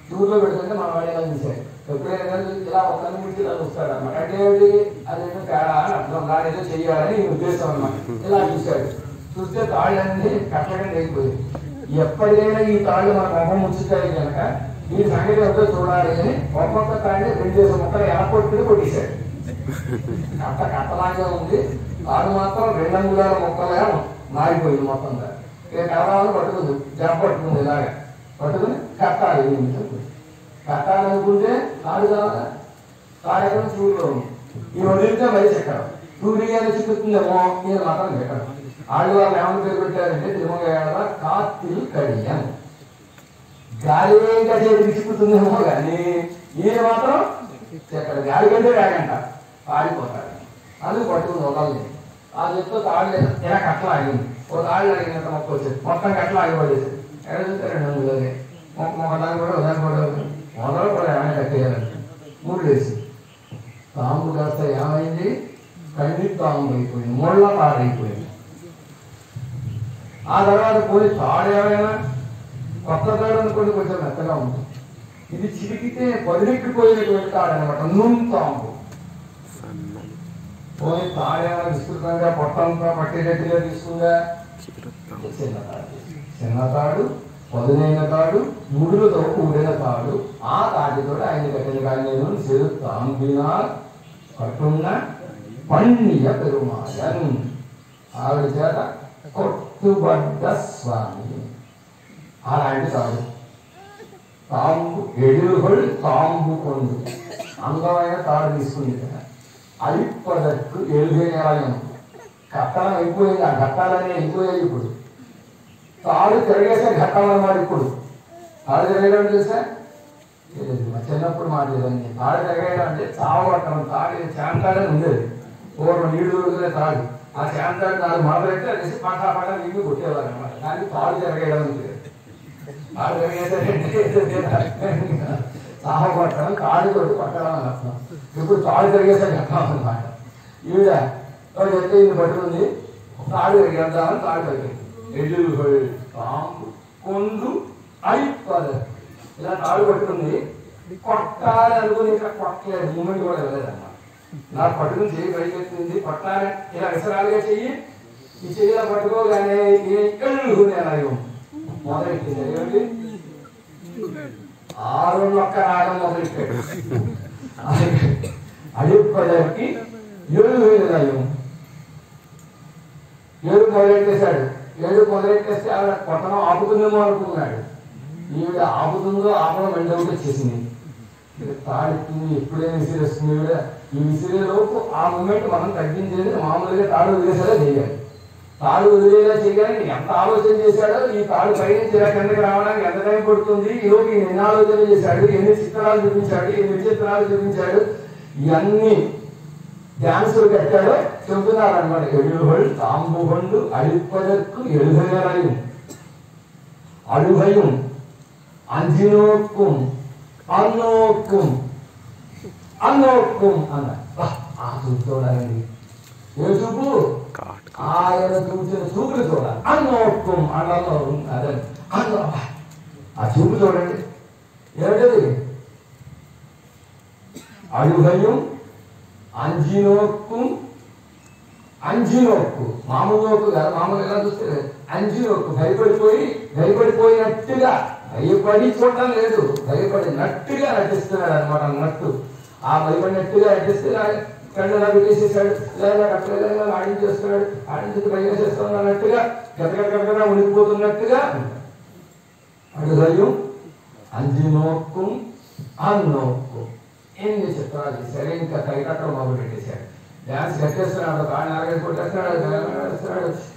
చూడులో పెడుతుంటే మన వాడు ఎలా చూశాడు. ఎప్పుడైనా ఇలా ఒక కన్ను ముట్టి ఇలా చూస్తాడు అన్నమాట. అంటే అదేదో తేడా అని అర్థం, దాని ఏదో చెయ్యాలని ఈ ఉద్దేశం అన్నమాట. ఇలా చూశాడు. చూస్తే తాళ్ళన్నీ కట్టడండి అయిపోయింది. ఎప్పటికైనా ఈ తాళ్ళు మన మొహం ముంచుతాయి కనుక ఈ సంగతి ఎవరో చూడాలి అని ఒక్కొక్క తాళ్ళని 2 ముక్కలు ఎనకొట్టుకుని కొట్టేశాడు. కట్టలాగే ఉంది. తాడు మాత్రం 2 అంగుళాల ముక్కలే మారిపోయింది మొత్తం. కలవాలని పట్టుకుంది, జబ్బ పట్టుకుంది. ఇలాగా పట్టుకుని కట్టాలి. కట్టాలనుకుంటే తాడు కావాలా? తాడెక్కడ చూడులో ఉంది. ఈ వదిలితే వయసు ఎక్కడ సూర్యాన్ని చిక్కుతుందేమో నేను మాత్రం ఎక్కడ. వాళ్ళు వాళ్ళు ఏమని పేరు పెట్టారంటే తిరుమల కాత్తిల్ కడియం. గాలి గడియ చిక్కుతుందేమో కానీ ఈయన మాత్రం ఎక్కడ గాలి కంటే వేగంట పాడిపోతాడు. అందుకు పట్టుకుని వదలని ఆ చెప్తూ తాళ్ళు ఇలా కట్టలు ఆగింది. ఓ తాళ్ళు అడిగినంత మొక్క వచ్చేది, మొత్తం కట్టలు ఆగిపడేది. ఎక్కడ చూస్తే 2 అంగుళాలే. ఒకదాన్ని కూడా ఉదాహరణ మొదలు కూడా ఏమైనా కట్టేయాలంటే 3 వేసి తాంబు కాస్త ఏమైంది? కన్ని తాంబు అయిపోయింది, ముళ్ళ పాడైపోయింది. ఆ తర్వాత పోయి తాడు ఏమైనా కొత్త తాడు అనుకోండి కొంచెం మెత్తగా ఉంది. ఇది చిరికితే వదిలిక్కిపోయినటువంటి తాడు అనమాట. నున్ తాంబు పోయి తాడేమైనా విస్తృతంగా పొట్టంతా పట్టేటట్టుగా తీసుకుందా? చిన్న తాడు, పదునైన తాడు, ముడులతో కూడిన తాడు. ఆ తాటితో ఆయన కట్టిన కానీ నేను చెరు తాంబినా కట్టున్న పండియ పెరుమాయన్. ఆవిడ చేత కొట్టుబడ్డ స్వామి అలాంటి తాడు. తాంబు ఎడుగొల్ తాంబు కొండు అందమైన తాడు తీసుకుంది కదా. అలిప్పదற்கு ఎలుగే నిలయం ఘట్టం అయిపోయింది. ఆ ఘట్టాలనే అయిపోయాయి. ఇప్పుడు తాడు తిరగేసే ఘట్టం అన్నమాట. ఇప్పుడు తాడు తిరగడం చూసా చిన్నప్పుడు మాట్లాడేదాన్ని. తాడు తిరగడం అంటే చావగొట్టడం. తాడు శాంతాడని ఉండేది పూర్వం, నీళ్లు దొరికితే తాడు. ఆ శాంతాడు నాలుగు మొదలెట్టి అనేసి పటా పటా నీళ్లు కొట్టేవారు అనమాట. దానికి తాడు తిరగడం ఉంది. తాడు తిరగేసాడంటే చావగొట్టడం, తాడు తోటి కొట్టడం అని అర్థం. ఇప్పుడు తాడు తిరిగేసే ఘట్టం అనమాట. ఈవిడ చెప్తే ఇది పట్టుకుంది, తాడు తిరిగేద్దామని తాడు తగ్గింది. ఎదురు తాంబు కొండు అయిపోదు ఇలా తాడు పట్టుకుంది. కొట్టాలి అనుకుని ఇంకా కొట్టలేదు. మూమెంట్ కూడా వెళ్ళలేదన్నమాట. నాకు పట్టుకుని చెయ్యి పైకెత్తింది. కొట్టాలి ఇలా విసరాలుగా చెయ్యి. ఈ చెయ్యిలో పట్టుకోగానే అలాగే మొదలెట్టింది. ఏమిటి 6 ఒక్క రాగం మొదలెట్టాడు. అడిప్పదరికి 7 లయం 7 మొదలెట్టేశాడు. 7 మొదలెట్టేస్తే ఆవిడ కొట్టడం ఆపుతుందేమో అనుకున్నాడు. ఈవిడ ఆపుతుందో ఆపడం వెంటనే వచ్చేసింది. తాడుతుంది ఎప్పుడైనా విసిరేస్తుంది ఈవిడ. ఈ విసిరేలోపు ఆ మూమెంట్ మనం తగ్గించేది. మామూలుగా తాడు వదిలేసేలా చేయాలి. తాడు వదిలేలా చేయాలి. ఎంత ఆలోచన చేశాడో, ఈ తాడు పైనుంచి ఇలా కిందకి రావడానికి ఎంత టైం పడుతుంది, ఈలోపు ఈయన ఎన్ని ఆలోచన చేశాడు, ఎన్ని చిత్రాలు చూపించాడు, ఎన్ని విచిత్రాలు చూపించాడు, ఇవన్నీ డాన్సులు కట్టాడో చెబుతున్నారు అనమాట. ఎడుగొల్ తాంబు కొండు అడిప్పదற்கு ఎలుగనలయం అడుగయం అంజినోక్కుం అన్నోక్కుం అన్నోక్కుం అన్నారు. ఆ చూపు చూడాలండి. ఏ చూపు? ఆయన చూసిన చూపులు చూడాలి. అన్నోక్కుం అన్నంలో అదే అన్న. ఆ చూపు చూడండి. ఏమిటది? అడుగయం అంజినోక్కు. అంజినోక్కు మామూలు నోక్కు కాదు. మామూలు ఎలా చూస్తే అంజినోక్కు భయపడిపోయినట్టుగా, భయపడి చూడటం లేదు, భయపడినట్టుగా నటిస్తున్నాడు అనమాట. అన్నట్టు ఆ భయపడినట్టుగా నటిస్తే కళ్ళు ఎలా పెట్టేసేసాడు. లేదా కట్టలేదా ఆడించేస్తున్నాడు. ఆడించి భయం చేస్తున్నాడు అన్నట్టుగా గతగడ ఉనికిపోతున్నట్టుగా. అడుగయం అంజినోక్కు అన్నోక్కు ఎన్ని చిత్రాలు సరే. ఇంకా కైకట్టలు మొదలు పెట్టేశాడు. డ్యాన్స్ కట్టేస్తున్నాడు. కాళ్ళు నాలుగైదు కొట్టేస్తున్నాడు.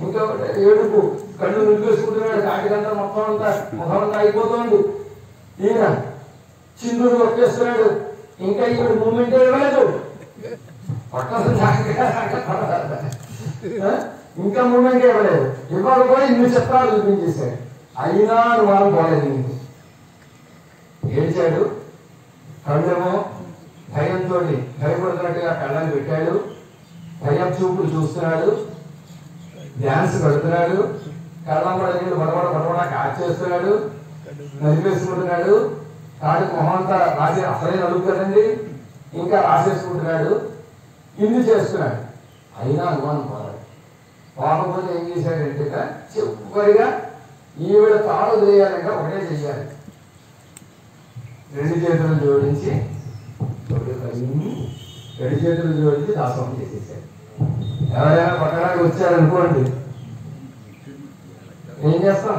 ఇంకా ఏడుపు కళ్ళు నిలిపేసుకుంటున్నాడు. కాటికంతా మొత్తం అంతా ముఖం అంతా అయిపోతుంది. ఈయన చిందుడు కొట్టేస్తున్నాడు. ఇంకా ఈవిడ మూమెంటే ఇవ్వలేదు. ఇంకా మూమెంటే ఇవ్వలేదు. ఇవాళ కూడా ఇన్ని చిత్రాలు చూపించేశాడు. అయినా అనుమానం పోలేదు. నీకు ఏడ్చాడు. కళ్ళేమో భయంతో భయపడుతున్నట్టుగా కళ్ళని పెట్టాడు. భయం చూపులు చూస్తున్నాడు. డ్యాన్స్ కడుతున్నాడు. కళ్ళం కూడా బడబడ కాచేస్తున్నాడు. నలిపేసుకుంటున్నాడు. కాడి మొహం అంతా రాసే అసలే నలుగు కదండి. ఇంకా రాసేసుకుంటున్నాడు. ఇన్ని చేస్తున్నాడు. అయినా అనుమానం పోరాడు. పోకపోతే ఏం చేశాడంటే చివరిగా ఈవిడ తాడు వదిలేయాలంటే ఒకటే చెయ్యాలి. 2 చేతులు జోడించి 2 చేతులు జోడించి దాసం చేసేసాడు. ఎవరైనా పట్టడానికి వచ్చారనుకోండి ఏం చేస్తాం?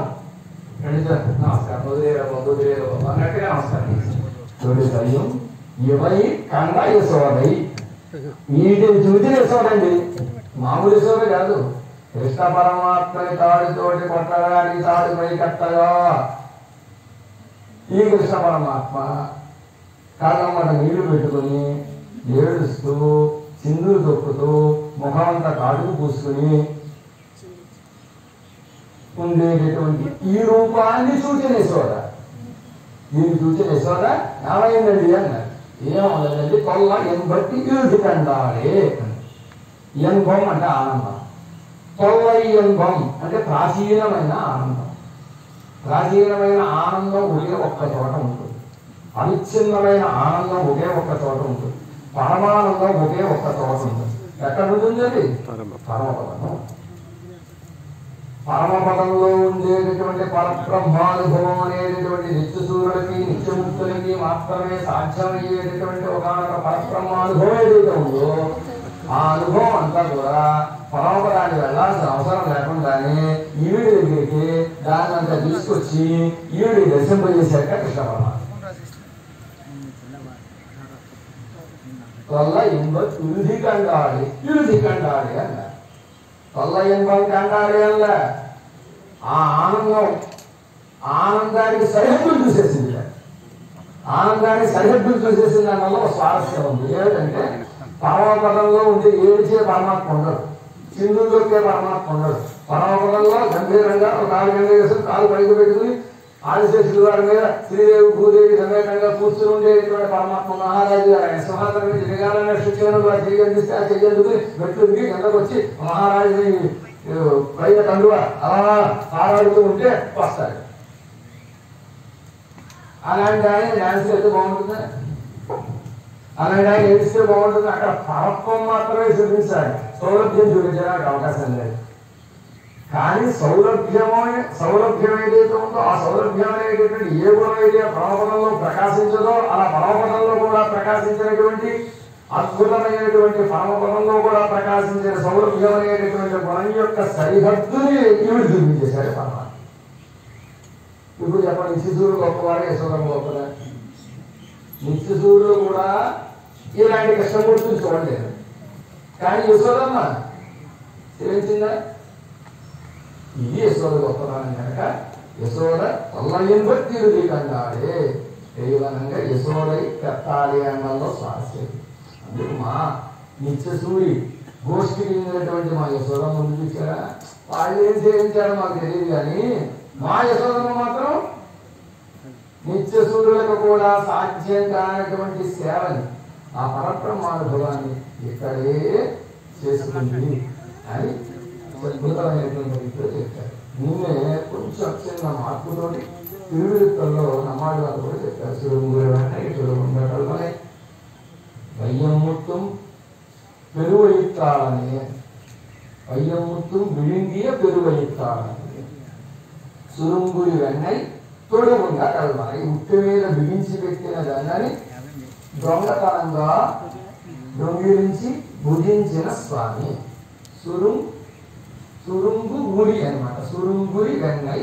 2 చేతులు నమస్కారం వదిలేరు అన్నట్టుగా నమస్కారం జోడిస్తాం. ఇవై కండ యశోదై. వీటిని చూసి యశోదండి. మామూలు యశోద కాదు. కృష్ణ పరమాత్మని తాడుతోటి కొట్టడానికి తాడు పై కట్టగా ఈ కృష్ణ పరమాత్మ కాళ్ళమ్మట నీళ్లు పెట్టుకుని ఏడుస్తూ సింధులు తొక్కుతూ ముఖమంతా కాటుకు పూసుకుని ఉండేటటువంటి ఈ రూపాన్ని సూచన యశోద. దీన్ని సూచన యశోద ఏమైందండి అన్నారు. ఏమవుతుందండి? కొల్ల ఎన్బట్టి ఈడు కండాలే. ఎన్భం అంటే ఆనందం. కొల్లై ఎన్భం అంటే ప్రాచీనమైన ఆనందం. ప్రాచీనమైన ఆనందం ఒకే ఒక్క చోట ఉంటుంది. అవిచ్ఛిన్నమైన ఆనందం ఒకే ఒక్క చోట ఉంటుంది. పరమానందం ఒకే ఒక్క చోట ఉంటుంది. ఎక్కడ ఉంటుంది అది? పరమపదం. పరమపదంలో ఉండేటటువంటి పరబ్రహ్మానుభవం అనేటటువంటి నిత్యసూరులకి నిత్యముక్తులకి మాత్రమే సాధ్యమయ్యేటటువంటి ఒక పరబ్రహ్మానుభవం ఏదైతే ఉందో ఆ అనుభవం అంతా కూడా పరమపదాన్ని వెళ్ళాల్సిన అవసరం లేకుండానే ఈవిడి దగ్గరికి దాన్ని అంతా తీసుకొచ్చి ఈవిడి దర్శింపజేశాక కృష్ణ పరమాత్మ తొల్ల ఇంబత్ ఇరుది కండాలి అన్నారు. తొల్ల ఇంబం కండాలి అల్ల ఆ ఆనందానికి సరిహద్దులు చూసేసింది. ఆనందానికి సరిహద్దులు చూసేసిన దానివల్ల ఒక స్వారస్యం ఉంది. ఏమిటంటే పరమపదంలో ఉండే ఏడిచే పరమాత్మ ఉండదు, సింధుల్లోకే పరమాత్మ ఉండదు. పరమపదంలో గంభీరంగా ఒక 4 గంటలు వేసుకుని కాలు పైకి పెట్టుకుని ఆదిశేషుడు వారి మీద శ్రీదేవి భూదేవి సమేతంగా కూర్చుని ఉండేటువంటి పరమాత్మ మహారాజు గారు ఆయన సింహాసనం నుంచి దిగాలనే శిక్షణలు వారు చెయ్యందిస్తే ఆ చెయ్యందుకు మెట్లుకి కిందకు వచ్చి మహారాజుని పైన కండువ అలా ఆరాడుతూ ఉంటే వస్తారు. అలాంటి ఆయన డాన్స్ అయితే బాగుంటుందా? అలాంటి ఆయన ఏడిస్తే బాగుంటుంది? అక్కడ పరత్వం మాత్రమే చూపించాలి, సౌలభ్యం చూపించడానికి అవకాశం లేదు. కానీ సౌలభ్యం ఏదైతే ఉందో ఆ సౌలభ్యం అనేటటువంటి ఏ గుణం అయితే పరమపదంలో ప్రకాశించదో అలా పరమపదంలో కూడా ప్రకాశించినటువంటి అద్భుతమైనటువంటి పరమపదంలో కూడా ప్రకాశించిన సౌలభ్యం అనేటటువంటి గుణం యొక్క సరిహద్దుని ఈవిడ చూపించేశాడు పరమాత్మ. ఇప్పుడు చెప్పండి, నిత్యసూరుడు గొప్పవాడే, యశోదమ్మ గొప్పదా? నిత్యసూరుడు కూడా ఇలాంటి కృష్ణమూర్తిని చూడలేదు, కానీ యశోదమ్మ తెలిసిందా? ఇది యశోద గొప్పదానం కనుక యశోద తొల్లయం బట్టి కన్నాడే కేవలంగా యశోదై పెట్టాలి అన్నంలో స్వారస్యం. అందుకు మా నిత్యసూరి గోష్ఠికి చెందినటువంటి మా యశోదమ్మ ముందు చూసారా, వాళ్ళు ఏం చేయించారో మాకు తెలియదు, కానీ మా యశోదమ్మ మాత్రం నిత్యసూరులకు కూడా సాధ్యం కానటువంటి సేవని ఆ పరబ్రహ్మానుభవాన్ని ఇక్కడే చేసుకుంది అని అద్భుతమైనటువంటి రీతిలో చెప్పారు. నిన్నే కొంచెం చిన్న మార్పుతోటి తిరువిరుత్తల్లో నమ్మాడి వాళ్ళు కూడా చెప్పారు. సురుంగురమై வையமுத்தும் பெருவழித்தாளனே, வையமுத்தும் விழுங்கிய பெருவழித்தாளனே, సురుంగురి వెన్నై తొడుగుండా కలవాలి. ఉట్టు మీద బిగించి పెట్టిన దాన్ని దొంగతనంగా దొంగిలించి భుజించిన స్వామి. సురుంగు ఊరి అనమాట. సురుంగురి వెన్నై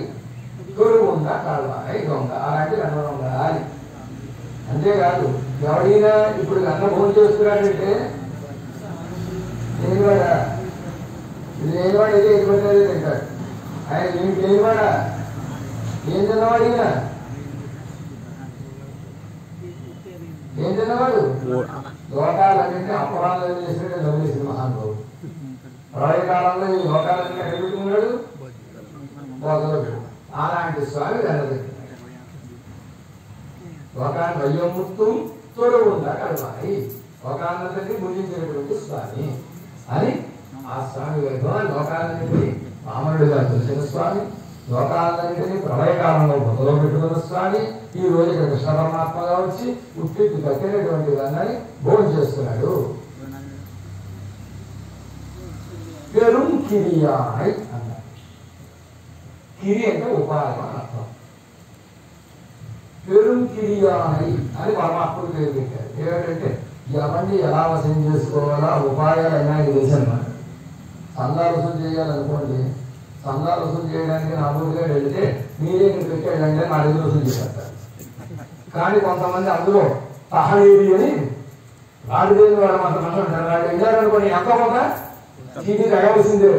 తొడుగుండా కలవాలి దొంగ. అలాంటి వెన్న ఉండాలి. అంతేకాదు, ఎవరైనా ఇప్పుడు వెన్న భోజనం చేస్తున్నాడంటే లేనివాడా, లేనివాడైతే ఎటువంటి తింటాడు. ఆయన ఏమిటి లేనివాడా? ఏం తిన్నవాడు? ఈయన ఏం తిన్నవాడు? లోకాలన్నింటినీ అపరాధాలు చేసినట్టు గమనించిన మహానుభావుడు. ప్రళయ కాలంలో ఈ లోకాలన్నీ ఎక్కడ పెట్టుకున్నాడు? బోధలో పెట్టు. అలాంటి స్వామి వెన్నది లోకాన్ని వయ్యముత్తు తొడుగుండా కలవాలి. లోకాలందరినీ భుజించినటువంటి స్వామి అని ఆ స్వామి వైభవం. లోకాలన్నింటినీ వామనుడిగా చూసిన స్వామి, లోకాలన్నింటినీ ప్రళయకాలంలో బొమ్మలో పెట్టుకున్న స్వామి ఈ రోజు ఇక్కడ కృష్ణ పరమాత్మగా వచ్చి ఉట్టికి కట్టినటువంటి దాన్ని భోజనం చేస్తున్నాడు. పెరుం కిరియాయ్ అన్నారు. కిరి అంటే ఉపాయం అని అర్థం. పెరుం కిరియాయ్ అని పరమాత్మకు పేరు పెట్టారు. ఏమిటంటే ఎవరిని ఎలా వశం చేసుకోవాలా ఉపాయాలు అయినా తెలిసాను. సందా వసూలు చేయాలనుకోండి, సందా వసూలు చేయడానికి నా ఊరిగా వెళ్తే మీరే ఇక్కడ పెట్టాడంటే నా దగ్గర వసూలు చేస్తారు. కానీ కొంతమంది అందులో సహనీయుడి అని రాజుదేవి వాడు మాత్రం ఉంటారు. వాళ్ళు వెళ్ళారనుకోండి, ఎంత కొంత చీటీ తెగవలసిందే,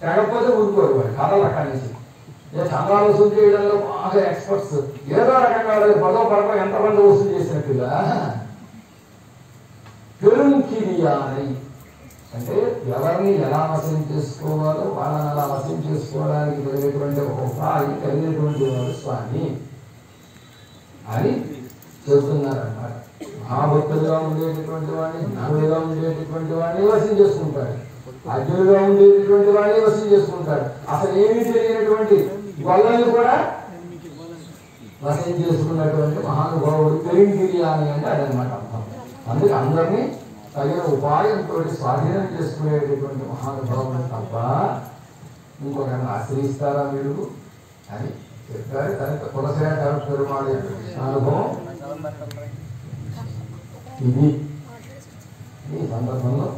తెగకపోతే ఊరుకోరు వాడు కథలు అక్కడి నుంచి. సందా వసూలు చేయడంలో బాగా ఎక్స్పర్ట్స్. ఏదో రకంగా పదో పరప ఎంతమంది వసూలు చేసినట్టుగా పెరుంకిరియానై అంటే ఎవరిని ఎలా వశం చేసుకోవాలో వాళ్ళని అలా వశం చేసుకోవడానికి కలిగేటువంటి ఒక ఉపాయం కలిగినటువంటి వాడు స్వామి అని చెబుతున్నారన్నమాట. మహాభక్తులుగా ఉండేటటువంటి వాడిని, జ్ఞానులుగా ఉండేటటువంటి వాడిని వశం చేసుకుంటాడు, అజ్ఞులుగా ఉండేటటువంటి వాడిని వశం చేసుకుంటాడు. అసలు ఏమీ తెలియనటువంటి గొల్లల్ని కూడా వశం చేసుకున్నటువంటి మహానుభావుడు పెరుంకిరియాని అంటే అదనమాట అర్థం. అందుకే అందరినీ తగిన ఉపాయంతో స్వాధీనం చేసుకునేటటువంటి మహానుభావులు తప్ప ఇంకొకరిని ఆశ్రయిస్తారా మీరు అని చెప్పారు. కనుక కులశేఖర పెరుమాళ్ యొక్క కృష్ణానుభవం ఇది. ఈ సందర్భంలో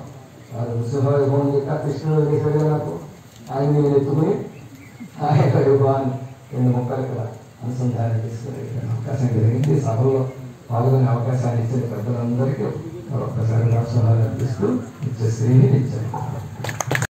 వారు నృసింహవైభవం యొక్క కృష్ణుడు వేశాడు నాకు ఆయన నేను ఎత్తుకుని ఆ యొక్క రూపాన్ని 2 ముక్కలు ఇక్కడ అనుసంధానం చేసుకునే అవకాశం కలిగింది. సభలో పాల్గొనే అవకాశాన్ని ఇచ్చిన పెద్దలందరికీ మరొకసారి నమస్కారాలు అర్పిస్తూ నిత్యశ్రీని నిత్యం